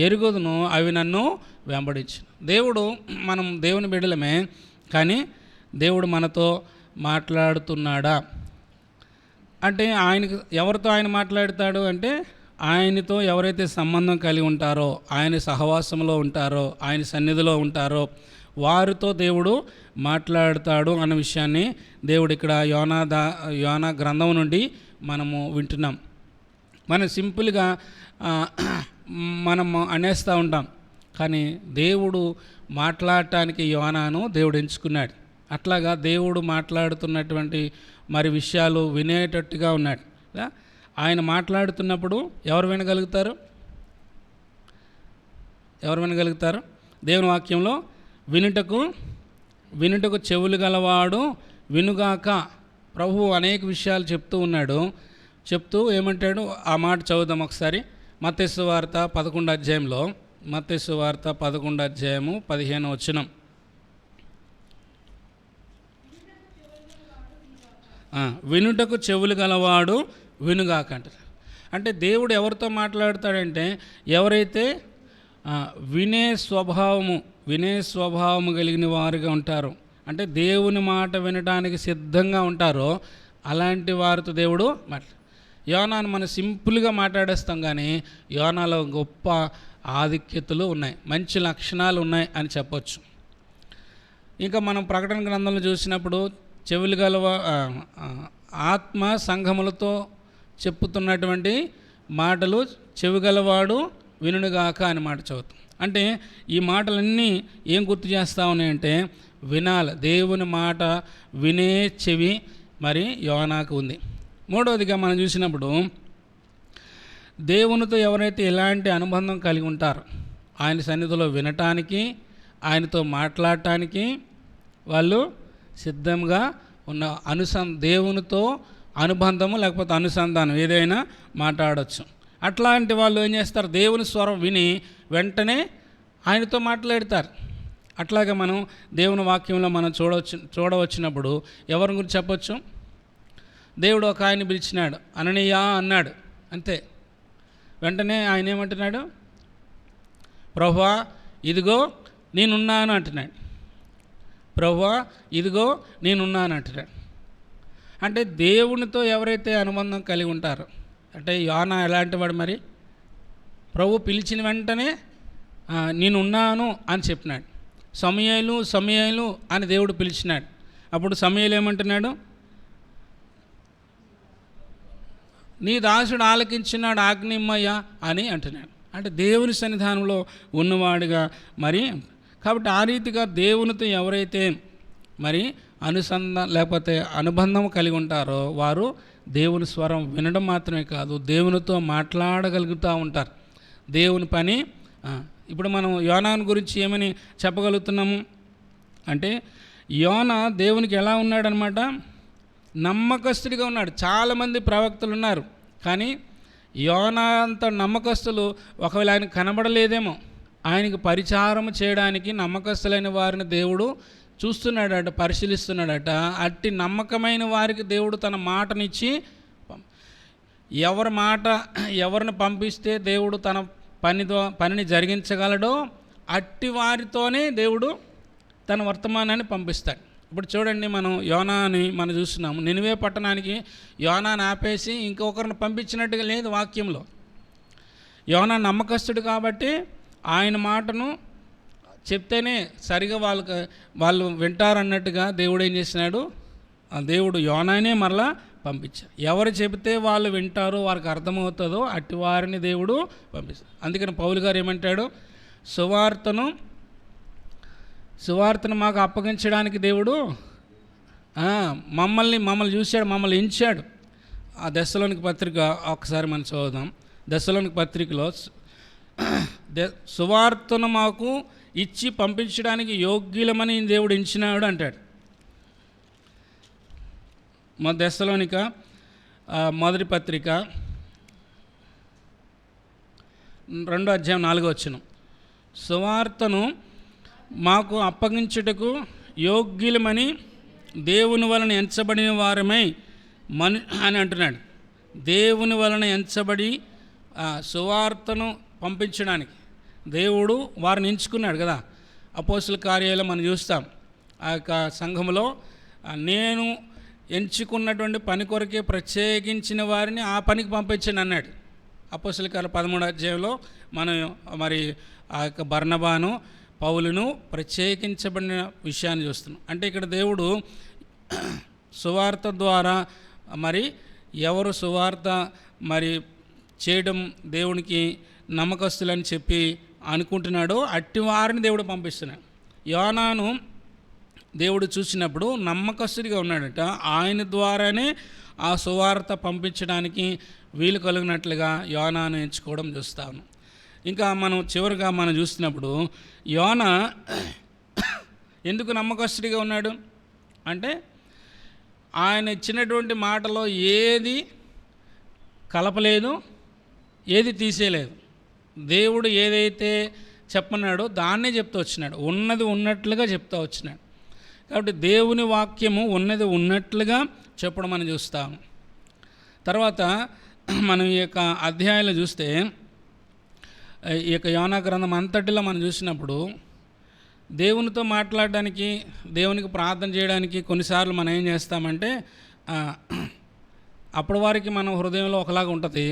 ఎరుగుదును, అవి నన్ను వెంబడించును. మనం దేవుని బిడ్డలమే, కానీ దేవుడు మనతో మాట్లాడుతున్నాడా అంటే ఎవరితో ఆయన మాట్లాడతాడు అంటే, ఆయనతో ఎవరైతే సంబంధం కలిగి ఉంటారో, ఆయన సహవాసంలో ఉంటారో, ఆయన సన్నిధిలో ఉంటారో వారితో దేవుడు మాట్లాడతాడు అన్న విషయాన్ని దేవుడు ఇక్కడ యోనా గ్రంథం నుండి మనము వింటున్నాం. మనం సింపుల్గా మనం అనేస్తూ ఉంటాం, కానీ దేవుడు మాట్లాడటానికి యోనాను దేవుడు ఎంచుకున్నాడు. అట్లాగా దేవుడు మాట్లాడుతున్నటువంటి మరి విషయాలు వినేటట్టుగా ఉన్నాడు. ఆయన మాట్లాడుతున్నప్పుడు ఎవరు వినగలుగుతారు? దేవుని వాక్యంలో వినుటకు చెవులు గలవాడు వినుగాక. ప్రభువు అనేక విషయాలు చెప్తూ ఉన్నాడు. చెప్తూ ఏమంటాడు? ఆ మాట చదువుదాం ఒకసారి. మత్తయి సువార్త 11వ అధ్యాయంలో, మత్తయి సువార్త 11వ అధ్యాయము 15వ వచనం. వినుటకు చెవులు గలవాడు వినుగాక అంటారు. అంటే దేవుడు ఎవరితో మాట్లాడతాడంటే, ఎవరైతే వినే స్వభావము కలిగిన వారుగా ఉంటారో, అంటే దేవుని మాట వినడానికి సిద్ధంగా ఉంటారో అలాంటి వారితో దేవుడు యోనాను మనం సింపుల్గా మాట్లాడేస్తాం, కానీ యోనాలో గొప్ప ఆధిక్యతలు ఉన్నాయి, మంచి లక్షణాలు ఉన్నాయి అని చెప్పొచ్చు. ఇంకా మనం ప్రకటన గ్రంథంలో చూసినప్పుడు చెవులు గలవ ఆత్మ సంఘములతో చెప్పుతున్నటువంటి మాటలు చెవి గలవాడు వినుగాక అని మాట చదువుతాం. అంటే ఈ మాటలన్నీ ఏం గుర్తు చేస్తూ ఉన్నాయంటే వినాలి, దేవుని మాట వినే చెవి మరి యోనాకు ఉంది. మూడవదిగా మనం చూసినప్పుడు దేవునితో ఎవరైతే ఎలాంటి అనుబంధం కలిగి ఉంటారో ఆయన సన్నిధిలో వినటానికి, ఆయనతో మాట్లాడటానికి వాళ్ళు సిద్ధంగా ఉన్న దేవునితో అనుబంధము లేకపోతే అనుసంధానం ఏదైనా మాట్లాడవచ్చు. అట్లాంటి వాళ్ళు ఏం చేస్తారు, దేవుని స్వరం విని వెంటనే ఆయనతో మాట్లాడతారు. అట్లాగే మనం దేవుని వాక్యంలో మనం చూడవచ్చినప్పుడు ఎవరి గురించి చెప్పొచ్చు, దేవుడు ఒక ఆయన పిలిచినాడు, అననీయ అన్నాడు, అంతే. వెంటనే ఆయన ఏమంటున్నాడు, ప్రభువా ఇదిగో నేనున్నాను అంటున్నాడు. ప్రభువా ఇదిగో నేనున్నాను అంటున్నాడు. అంటే దేవునితో ఎవరైతే అనుబంధం కలిగి ఉంటారో, అంటే యోనా ఎలాంటి వాడు మరి, ప్రభు పిలిచిన వెంటనే నేనున్నాను అని చెప్పినాడు. సమూయేలు అని దేవుడు పిలిచినాడు. అప్పుడు సమూయేలు ఏమంటున్నాడు, నీ దాసుడు ఆలకించినాడు ఆజ్ఞిమ్మయ్య అని అంటున్నాడు. అంటే దేవుని సన్నిధానంలో ఉన్నవాడుగా మరి. కాబట్టి ఆ రీతిగా దేవునితో ఎవరైతే మరి లేకపోతే అనుబంధం కలిగి ఉంటారో వారు దేవుని స్వరం వినడం మాత్రమే కాదు, దేవునితో మాట్లాడగలుగుతూ ఉంటారు. దేవుని పని. ఇప్పుడు మనం యోనాను గురించి ఏమని చెప్పగలుగుతున్నాము అంటే, యోనా దేవునికి ఎలా ఉన్నాడనమాట, నమ్మకస్తుడిగా ఉన్నాడు. చాలామంది ప్రవక్తలు ఉన్నారు, కానీ యోనా అంత నమ్మకస్తులు ఒకవేళ ఆయన కనబడలేదేమో, ఆయనకి పరిచారం చేయడానికి నమ్మకస్తులైన వారిని దేవుడు చూస్తున్నాడట, పరిశీలిస్తున్నాడట. అట్టి నమ్మకమైన వారికి దేవుడు తన మాటనిచ్చి, ఎవరిని పంపిస్తే దేవుడు తన పనిని జరిగించగలడో అట్టి వారితోనే దేవుడు తన వర్తమానాన్ని పంపిస్తాడు. ఇప్పుడు చూడండి, మనం యోనాని మనం చూస్తున్నాము. నినివే పట్టణానికి యోనాని ఆపేసి ఇంకొకరిని పంపించినట్టుగా లేదు వాక్యంలో. యోనా నమ్మకస్తుడు కాబట్టి ఆయన మాటను చెప్తేనే సరిగా వాళ్ళు వింటారన్నట్టుగా దేవుడు ఏం చేసినాడు, ఆ దేవుడు యోనానే మరలా పంపించారు. ఎవరు చెబితే వాళ్ళు వింటారో, వారికి అర్థమవుతుందో అట్టి వారిని దేవుడు పంపిస్తారు. అందుకని పౌలు గారు ఏమంటాడు, సువార్తను మాకు అప్పగించడానికి దేవుడు మమ్మల్ని చూశాడు, మమ్మల్ని ఎంచాడు. ఆ దెస్సలోనికి పత్రిక ఒకసారి మనం చదువుదాం. దెస్సలోనికి పత్రికలో సువార్తను మాకు ఇచ్చి పంపించడానికి యోగ్యులమని దేవుడు ఎంచినాడు అంటాడు. మా దెస్సలోనిక మొదటి పత్రిక 2:4 సువార్తను మాకు అప్పగించుటకు యోగ్యులమని దేవుని వలన ఎంచబడిన వారమై అని అంటున్నాడు. దేవుని వలన ఎంచబడి సువార్తను పంపించడానికి దేవుడు వారిని ఎంచుకున్నాడు కదా. అపోస్తుల కార్యాలయం మనం చూస్తాం, ఆ యొక్క సంఘంలో నేను ఎంచుకున్నటువంటి పని కొరకే ప్రత్యేకించిన వారిని ఆ పనికి పంపించండి అన్నాడు. అపోస్తుల కార్యాలయం 13వ అధ్యాయంలో మనం మరి ఆ యొక్క బర్నబాను పౌలును ప్రత్యేకించబడిన విషయాన్ని చూస్తున్నాం. అంటే ఇక్కడ దేవుడు సువార్త ద్వారా మరి ఎవరు సువార్త మరి చేయడం దేవునికి నమ్మకస్తులని చెప్పి అనుకుంటున్నాడో అట్టి వారిని దేవుడు పంపిస్తున్నాడు. యోనాను దేవుడు చూసినప్పుడు నమ్మకస్తుడిగా ఉన్నాడట. ఆయన ద్వారానే ఆ సువార్త పంపించడానికి వీలు కలిగినట్లుగా యోనాను ఎంచుకోవడం చూస్తాను. ఇంకా మనం చివరిగా మనం చూస్తున్నప్పుడు యోనా ఎందుకు నమ్మకస్తుడిగా ఉన్నాడు అంటే, ఆయన ఇచ్చినటువంటి మాటలో ఏది కలపలేదు, ఏది తీసేయలేదు. దేవుడు ఏదైతే చెప్పన్నాడో దాన్నే చెప్తూ వచ్చినాడు, ఉన్నది ఉన్నట్లుగా చెప్తూ వచ్చినాడు. కాబట్టి దేవుని వాక్యము ఉన్నది ఉన్నట్లుగా చెప్పడం మనం చూస్తాము. తర్వాత మనం ఈ యొక్క అధ్యాయంలో చూస్తే, ఈ యొక్క యోనా గ్రంథం అంతటిలో మనం చూసినప్పుడు దేవునితో మాట్లాడడానికి, దేవునికి ప్రార్థన చేయడానికి కొన్నిసార్లు మనం ఏం చేస్తామంటే, అప్పటి వారికి మన హృదయంలో ఒకలాగా ఉంటుంది,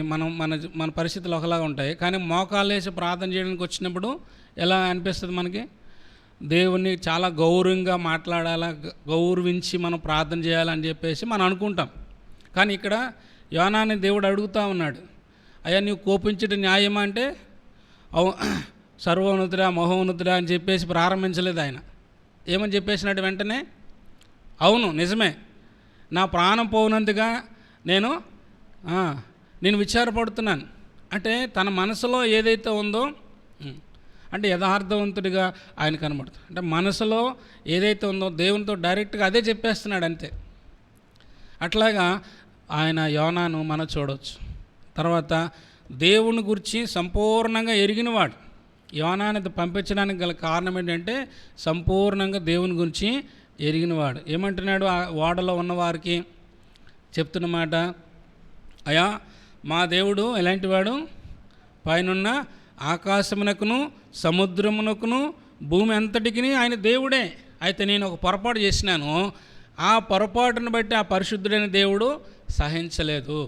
మన పరిస్థితులు ఒకలాగా ఉంటాయి. కానీ మోకాలు వేసి ప్రార్థన చేయడానికి వచ్చినప్పుడు ఎలా అనిపిస్తుంది మనకి, దేవుణ్ణి చాలా గౌరవంగా మాట్లాడాలా, గౌరవించి మనం ప్రార్థన చేయాలని చెప్పేసి మనం అనుకుంటాం. కానీ ఇక్కడ యోనాని దేవుడు అడుగుతూ ఉన్నాడు, అయ్యా నీవు కోపించడం న్యాయమా అంటే సర్వోన్నతుడా మహోన్నతుడా అని చెప్పేసి ప్రారంభించలేదు ఆయన. ఏమని చెప్పేసినట్టు వెంటనే, అవును నిజమే, నా ప్రాణం పోనందుగా నేను విచారపడుతున్నాను. అంటే తన మనసులో ఏదైతే ఉందో, అంటే యథార్థవంతుడిగా ఆయన కనబడుతుంది. అంటే మనసులో ఏదైతే ఉందో దేవునితో డైరెక్ట్గా అదే చెప్పేస్తున్నాడు అంతే. అట్లాగా ఆయన యోనాను మనం చూడవచ్చు. తర్వాత దేవుని గురించి సంపూర్ణంగా ఎరిగినవాడు. యోనాని పంపించడానికి గల కారణం ఏంటంటే సంపూర్ణంగా దేవుని గురించి ఎరిగినవాడు. ఏమంటున్నాడు ఆ ఓడలో ఉన్నవారికి చెప్తున్న మాట, అయ్యా మా దేవుడు ఎలాంటి వాడు, పైనున్న ఆకాశమునకును సముద్రమునకును భూమి అంతటికి ఆయన దేవుడే. అయితే నేను ఒక పొరపాటు చేసినాను, ఆ పొరపాటును బట్టి ఆ పరిశుద్ధుడైన దేవుడు సహించలేదు,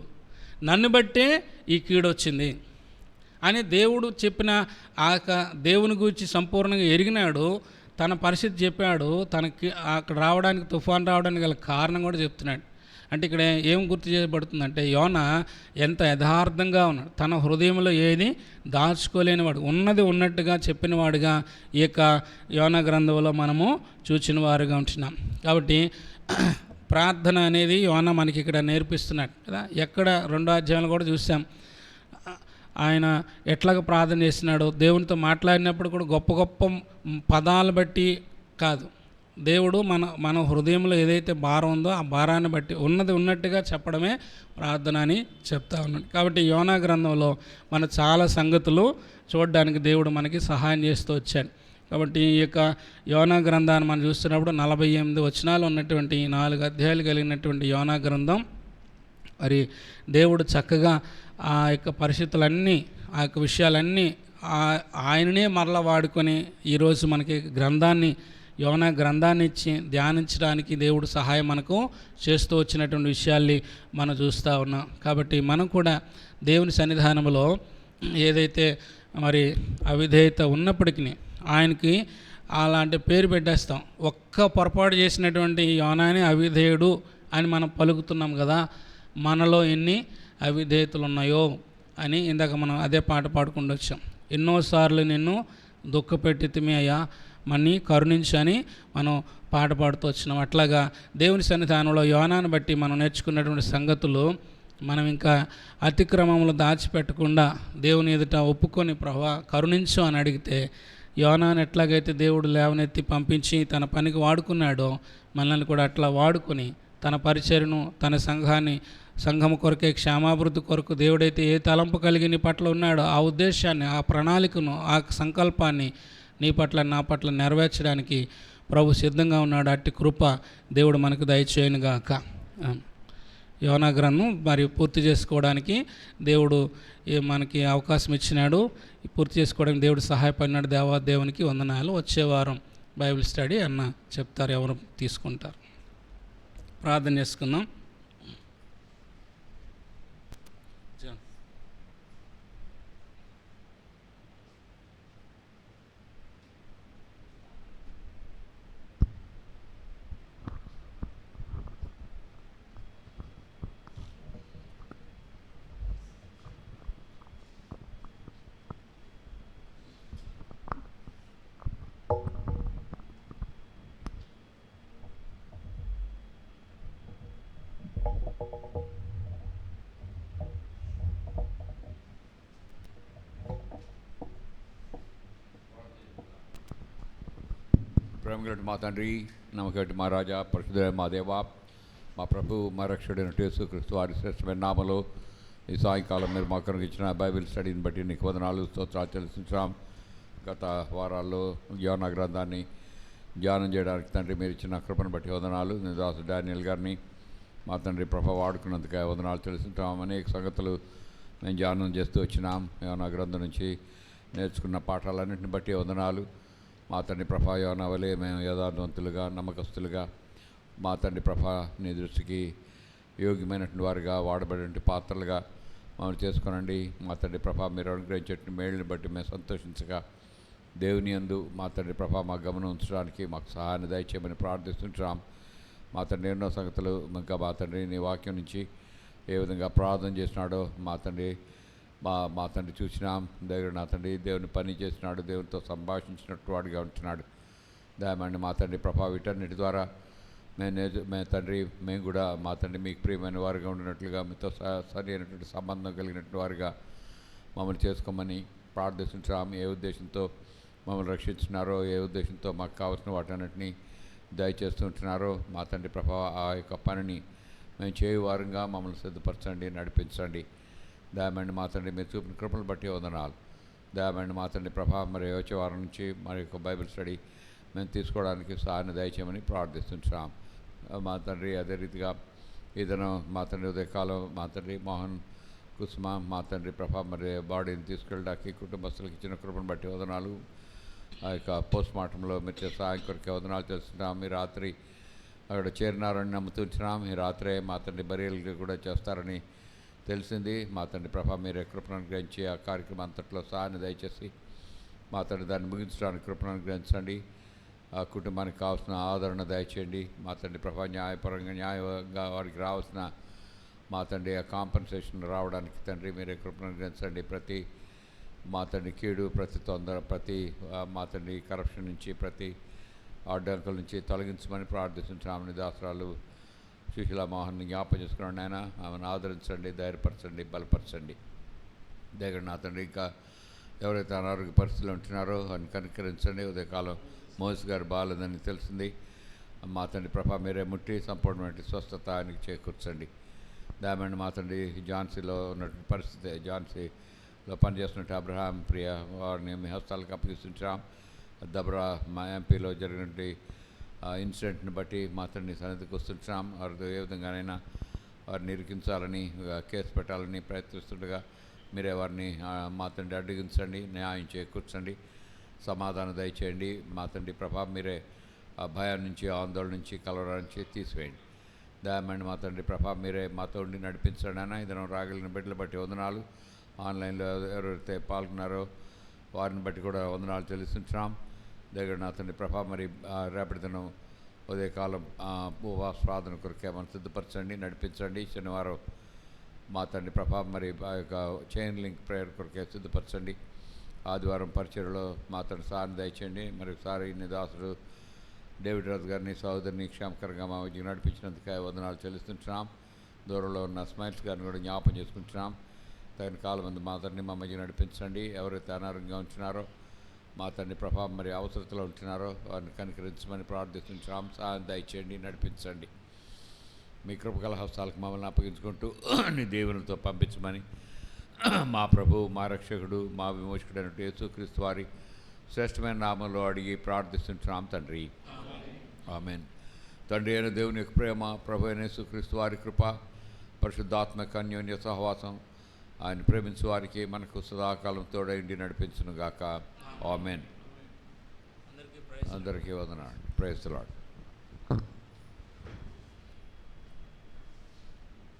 నన్ను బట్టే ఈ కీడొచ్చింది అని దేవుడు చెప్పిన దేవుని గురించి సంపూర్ణంగా ఎరిగినాడు. తన పరిస్థితి చెప్పాడు, తనకి అక్కడ రావడానికి, తుఫాన్ రావడానికి గల కారణం కూడా చెప్తున్నాడు. అంటే ఇక్కడ ఏం గుర్తు చేయబడుతుందంటే యోనా ఎంత యథార్థంగా ఉన్నాడు, తన హృదయంలో ఏది దాచుకోలేనివాడు, ఉన్నది ఉన్నట్టుగా చెప్పినవాడుగా ఈ యొక్క యోనా గ్రంథంలో మనము చూచిన వారుగా ఉంటున్నాం. కాబట్టి ప్రార్థన అనేది యోనా మనకి ఇక్కడ నేర్పిస్తున్నాడు కదా. ఎక్కడ 2వ అధ్యాయంలో కూడా చూసాం ఆయన ఎట్లాగ ప్రార్థన చేస్తున్నాడో. దేవునితో మాట్లాడినప్పుడు కూడా గొప్ప గొప్ప పదాలు బట్టి కాదు, దేవుడు మన హృదయంలో ఏదైతే భారం ఉందో ఆ భారాన్ని బట్టి ఉన్నది ఉన్నట్టుగా చెప్పడమే ప్రార్థన అని చెప్తా ఉన్నాడు. కాబట్టి యోనా గ్రంథంలో మన చాలా సంగతులు చూడడానికి దేవుడు మనకి సహాయం చేస్తూ వచ్చాడు. కాబట్టి ఈ యొక్క యోనా గ్రంథాన్ని మనం చూస్తున్నప్పుడు 48 వచనాలు ఉన్నటువంటి 4 అధ్యాయాలు కలిగినటువంటి యోనా గ్రంథం. మరి దేవుడు చక్కగా ఆ యొక్క పరిస్థితులన్నీ, ఆ యొక్క విషయాలన్నీ ఆయననే మరలా వాడుకొని ఈరోజు మనకి యోనా గ్రంథాన్ని ఇచ్చి ధ్యానించడానికి దేవుడు సహాయం మనకు చేస్తూ వచ్చినటువంటి విషయాల్ని మనం చూస్తూ ఉన్నాం. కాబట్టి మనం కూడా దేవుని సన్నిధానంలో ఏదైతే మరి అవిధేయత ఉన్నప్పటికీ ఆయనకి అలాంటి పేరు పెట్టేస్తాం. ఒక్క పొరపాటు చేసినటువంటి యోనాని అవిధేయుడు అని మనం పలుకుతున్నాం కదా. మనలో ఎన్ని అవిధేయతలు ఉన్నాయో అని ఇందాక మనం అదే పాట పాడుకుంటూ వచ్చాం. ఎన్నోసార్లు నిన్ను దుఃఖపెట్టితిమి అయ్యా, మన్ని కరుణించు అని మనం పాట పాడుతూ వచ్చినాం. అట్లాగా దేవుని సన్నిధానంలో యోనాను బట్టి మనం నేర్చుకున్నటువంటి సంగతులు మనం ఇంకా అతిక్రమములు దాచిపెట్టకుండా దేవుని ఎదుట ఒప్పుకొని ప్రభువా కరుణించు అని అడిగితే, యోనాను ఎట్లాగైతే దేవుడు లేవనెత్తి పంపించి తన పనికి వాడుకున్నాడో మనల్ని కూడా అట్లా వాడుకొని తన పరిచర్ను, తన సంఘము కొరకే, క్షేమాభివృద్ధి కొరకు దేవుడైతే ఏ తలంపు కలిగి నీ పట్ల ఉన్నాడో ఆ ఉద్దేశాన్ని, ఆ ప్రణాళికను, ఆ సంకల్పాన్ని నీ పట్ల నా పట్ల నెరవేర్చడానికి ప్రభు సిద్ధంగా ఉన్నాడు. అట్టి కృప దేవుడు మనకు దయచేయనుగాక. యోనా గ్రంథం మరి పూర్తి చేసుకోవడానికి దేవుడు మనకి అవకాశం ఇచ్చినాడు. పూర్తి చేసుకోవడానికి దేవుడు సహాయపడినాడు. దేవునికి వందనాలు. వచ్చే వారం బైబిల్ స్టడీ అన్న చెప్తారు, ఎవరు తీసుకుంటారు. ప్రార్థన చేసుకుందాం. ప్రేమగలటి మా తండ్రి, నమ్మకటి మా రాజా, పరిశుద్ధ మా దేవా, మా ప్రభు, మా రక్షకుడైన యేసుక్రీస్తు వారి శ్రేష్టమైన నామలో ఈ సాయంకాలం మీరు మాకు అనుగ్రహించిన బైబిల్ స్టడీని బట్టి నీకు వందనాలు, స్తోత్రాలు చెల్లిస్తున్నాం. గత వారాల్లో యోనా గ్రంథాన్ని ధ్యానం చేయడానికి తండ్రి మీరు ఇచ్చిన కృపను బట్టి వందనాలు. దాసు డానియల్ గారిని మా తండ్రి ప్రభావ వాడుకున్నందుకు వందనాలు తెలుసుకుంటాం. అనేక సంగతులు మేము ధ్యానం చేస్తూ వచ్చినాం. యోనా గ్రంథం నుంచి నేర్చుకున్న పాఠాలన్నింటిని బట్టి వందనాలు. మా తండ్రి ప్రభా యోనా వలె మేము యథార్థవంతులుగా, నమ్మకస్తులుగా, మా తండ్రి ప్రభా నీ దృష్టికి యోగ్యమైనటువంటి వారుగా, వాడబడినటువంటి పాత్రలుగా మమ్మల్ని చేసుకోనండి. మా తండ్రి ప్రభా మీరు అనుగ్రహించేటువంటి మేళ్ళని బట్టి మేము సంతోషించగా దేవుని యందు మా తండ్రి ప్రభా మా గమనం ఉంచడానికి మాకు సహాయాన్ని దయచేయమని ప్రార్థిస్తుంటాం. మా తండ్రి ఎన్నో సంగతులు ఇంకా మా తండ్రి నీ వాక్యం నుంచి ఏ విధంగా ప్రార్థన చేసినాడో మా తండ్రి మా తండ్రి చూసినాం. దగ్గర నా తండ్రి దేవుని పని చేసినాడు, దేవునితో సంభాషించినట్టు వాడిగా ఉంటున్నాడు. దయమండి మా తండ్రి ప్రభా, వీటన్నిటి ద్వారా మేము తండ్రి మేము కూడా మా తండ్రి మీకు ప్రియమైన వారిగా ఉండినట్లుగా, మీతో సరి అయినటువంటి సంబంధం కలిగినటువంటి వారిగా మమ్మల్ని చేసుకోమని ప్రార్థిస్తున్నాం. ఏ ఉద్దేశంతో మమ్మల్ని రక్షించినారో, ఏ ఉద్దేశంతో మాకు కావాల్సిన వాటన్నిటినీ దయచేస్తుంటున్నారో మా తండ్రి ప్రభా, ఆ యొక్క పనిని మేము చేయువారంగా మమ్మల్ని సిద్ధపరచండి, నడిపించండి. దయమండి మా తండ్రి మీరు చూపిన కృపను బట్టి వందనాలు. దయమండి మా తండ్రి ప్రభా, మరి వచ్చే వారం నుంచి మరి యొక్క బైబిల్ స్టడీ మేము తీసుకోవడానికి సహాయాన్ని దయచేయమని ప్రార్థిస్తున్నాం మా తండ్రి. అదే రీతిగా ఇతను మా తండ్రి ఉదయకాలం మా తండ్రి మోహన్ కుసుమ మా తండ్రి ప్రభా మరి బాడీని తీసుకెళ్ళడానికి కుటుంబస్తులకు ఇచ్చిన కృపను బట్టి వదనాలు. ఆ యొక్క పోస్ట్ మార్టంలో మీరు సహాయం కొరకే వదనాలు చేస్తున్నాం. మీ రాత్రి అక్కడ చేరినారని నమ్ముతున్నాం. ఈ రాత్రే మా తండ్రి బరియలు కూడా చేస్తారని తెలిసింది. మా తండ్రి ప్రభా మీరే కృపను అనుగ్రహించి ఆ కార్యక్రమం అంతట్లో సహాయాన్ని దయచేసి మా తండ్రి దాన్ని ముగించడానికి కృపను అనుగ్రహించండి. ఆ కుటుంబానికి కావాల్సిన ఆదరణ దయచేయండి. మా తండ్రి ప్రభా న్యాయంగా వారికి రావాల్సిన మా తండ్రి ఆ కాంపన్సేషన్ రావడానికి తండ్రి మీరే కృపను అనుగ్రహించండి. ప్రతి మా తండ్రి కీడు, ప్రతి తొందర, ప్రతి మా తండ్రి కరప్షన్ నుంచి, ప్రతి అడ్డంకుల నుంచి తొలగించమని ప్రార్థిస్తున్నామని దాసరాలు సుశీలా మోహన్ని జ్ఞాపకం చేసుకున్నాను. ఆయన ఆమెను ఆదరించండి, ధైర్యపరచండి, బలపరచండి. దగ్గర నా తండ్రి ఇంకా ఎవరైతే అనారోగ్య పరిస్థితులు ఉంటున్నారో అని కనికరించండి. ఉదయకాలం మోస్ గారు బాగాలేదని తెలిసింది. మా తండ్రి ప్రభా మీరే ముట్టి సంపూర్ణమైన స్వస్థత ఆయనకి చేకూర్చండి. దయమండి మా తండ్రి ఝాన్సీలో ఉన్నటువంటి పరిస్థితి, ఝాన్సీలో పనిచేస్తున్నట్టు అబ్రహాం ప్రియ వారిని మీ హస్తాలకు అప్పగిస్తుంటాం. దబ్రా మా ఎంపీలో జరిగినటువంటి ఇన్సిడెంట్ని బట్టి మా తండ్రి సన్నిధికి వస్తుంటాం. వారు ఏ విధంగానైనా వారిని ఇరికించాలని, కేసు పెట్టాలని ప్రయత్నిస్తుండగా మీరే వారిని మా తండ్రి అడ్డగించండి, న్యాయం చేకూర్చండి, సమాధానం దయచేయండి. మా తండ్రి ప్రభా మీరే ఆ భయం నుంచి, ఆందోళన నుంచి, కలవరం నుంచి తీసివేయండి. దయమండి మా తండ్రి ప్రభా మీరే మాతో ఉండి నడిపించండి. అయినా ఇదనం రాగలిగిన బిడ్డలు బట్టి వందనాలు. ఆన్లైన్లో ఎవరైతే పాల్గొన్నారో వారిని బట్టి కూడా వందనాలు చెల్లిస్తుంటున్నాం. దగ్గర నా తండ్రి ప్రభా మరి రేపటి దినం ఉదయకాలం ఉపవాస ప్రార్థన కొరకే మనం సిద్ధపరచండి, నడిపించండి. శనివారం మా తండ్రి ప్రభా మరి ఆ యొక్క చైన్ లింక్ ప్రేయర్ కొరకే సిద్ధపరచండి. ఆదివారం పరిచయలో మా తండ్రి సారిని దయచేయండి. మరి ఒకసారి నిదాసుడు డేవిడ్ రాజు గారిని, సహోదరిని క్షేమకరంగా మా మధ్య నడిపించినందుకే వందనాలు చెల్లిస్తుంటున్నాం. దూరంలో ఉన్న స్మైల్స్ గారిని కూడా జ్ఞాపకం చేసుకుంటున్నాం. తగిన కాలం మంది మా తండ్రిని మా మధ్య నడిపించండి. ఎవరైతే అనారోగ్యంగా ఉంటున్నారో మా తండ్రి ప్రభావం మరి అవసరతలో ఉంటున్నారో వారిని కనికరించమని ప్రార్థిస్తుంటున్నాం. సహాయం దయచేయండి, నడిపించండి. మీ కృపగల హస్తాలకు మమ్మల్ని అప్పగించుకుంటూ నీ దేవునితో పంపించమని మా ప్రభువు, మా రక్షకుడు, మా విమోచకుడైన యేసుక్రీస్తు వారి శ్రేష్టమైన నామంలో అడిగి ప్రార్థిస్తుంటున్నాం తండ్రి, ఆమేన్. తండ్రి అయిన దేవుని యొక్క ప్రేమ, ప్రభు అయిన యేసుక్రీస్తు వారి కృప, పరిశుద్ధాత్మక అన్యోన్య సహవాసం ఆయన ప్రేమించే వారికి మనకు సదాకాలం తోడైండి నడిపించును గాక. ఆమేన్. అందరికీ వందనాలు. Praise the lord.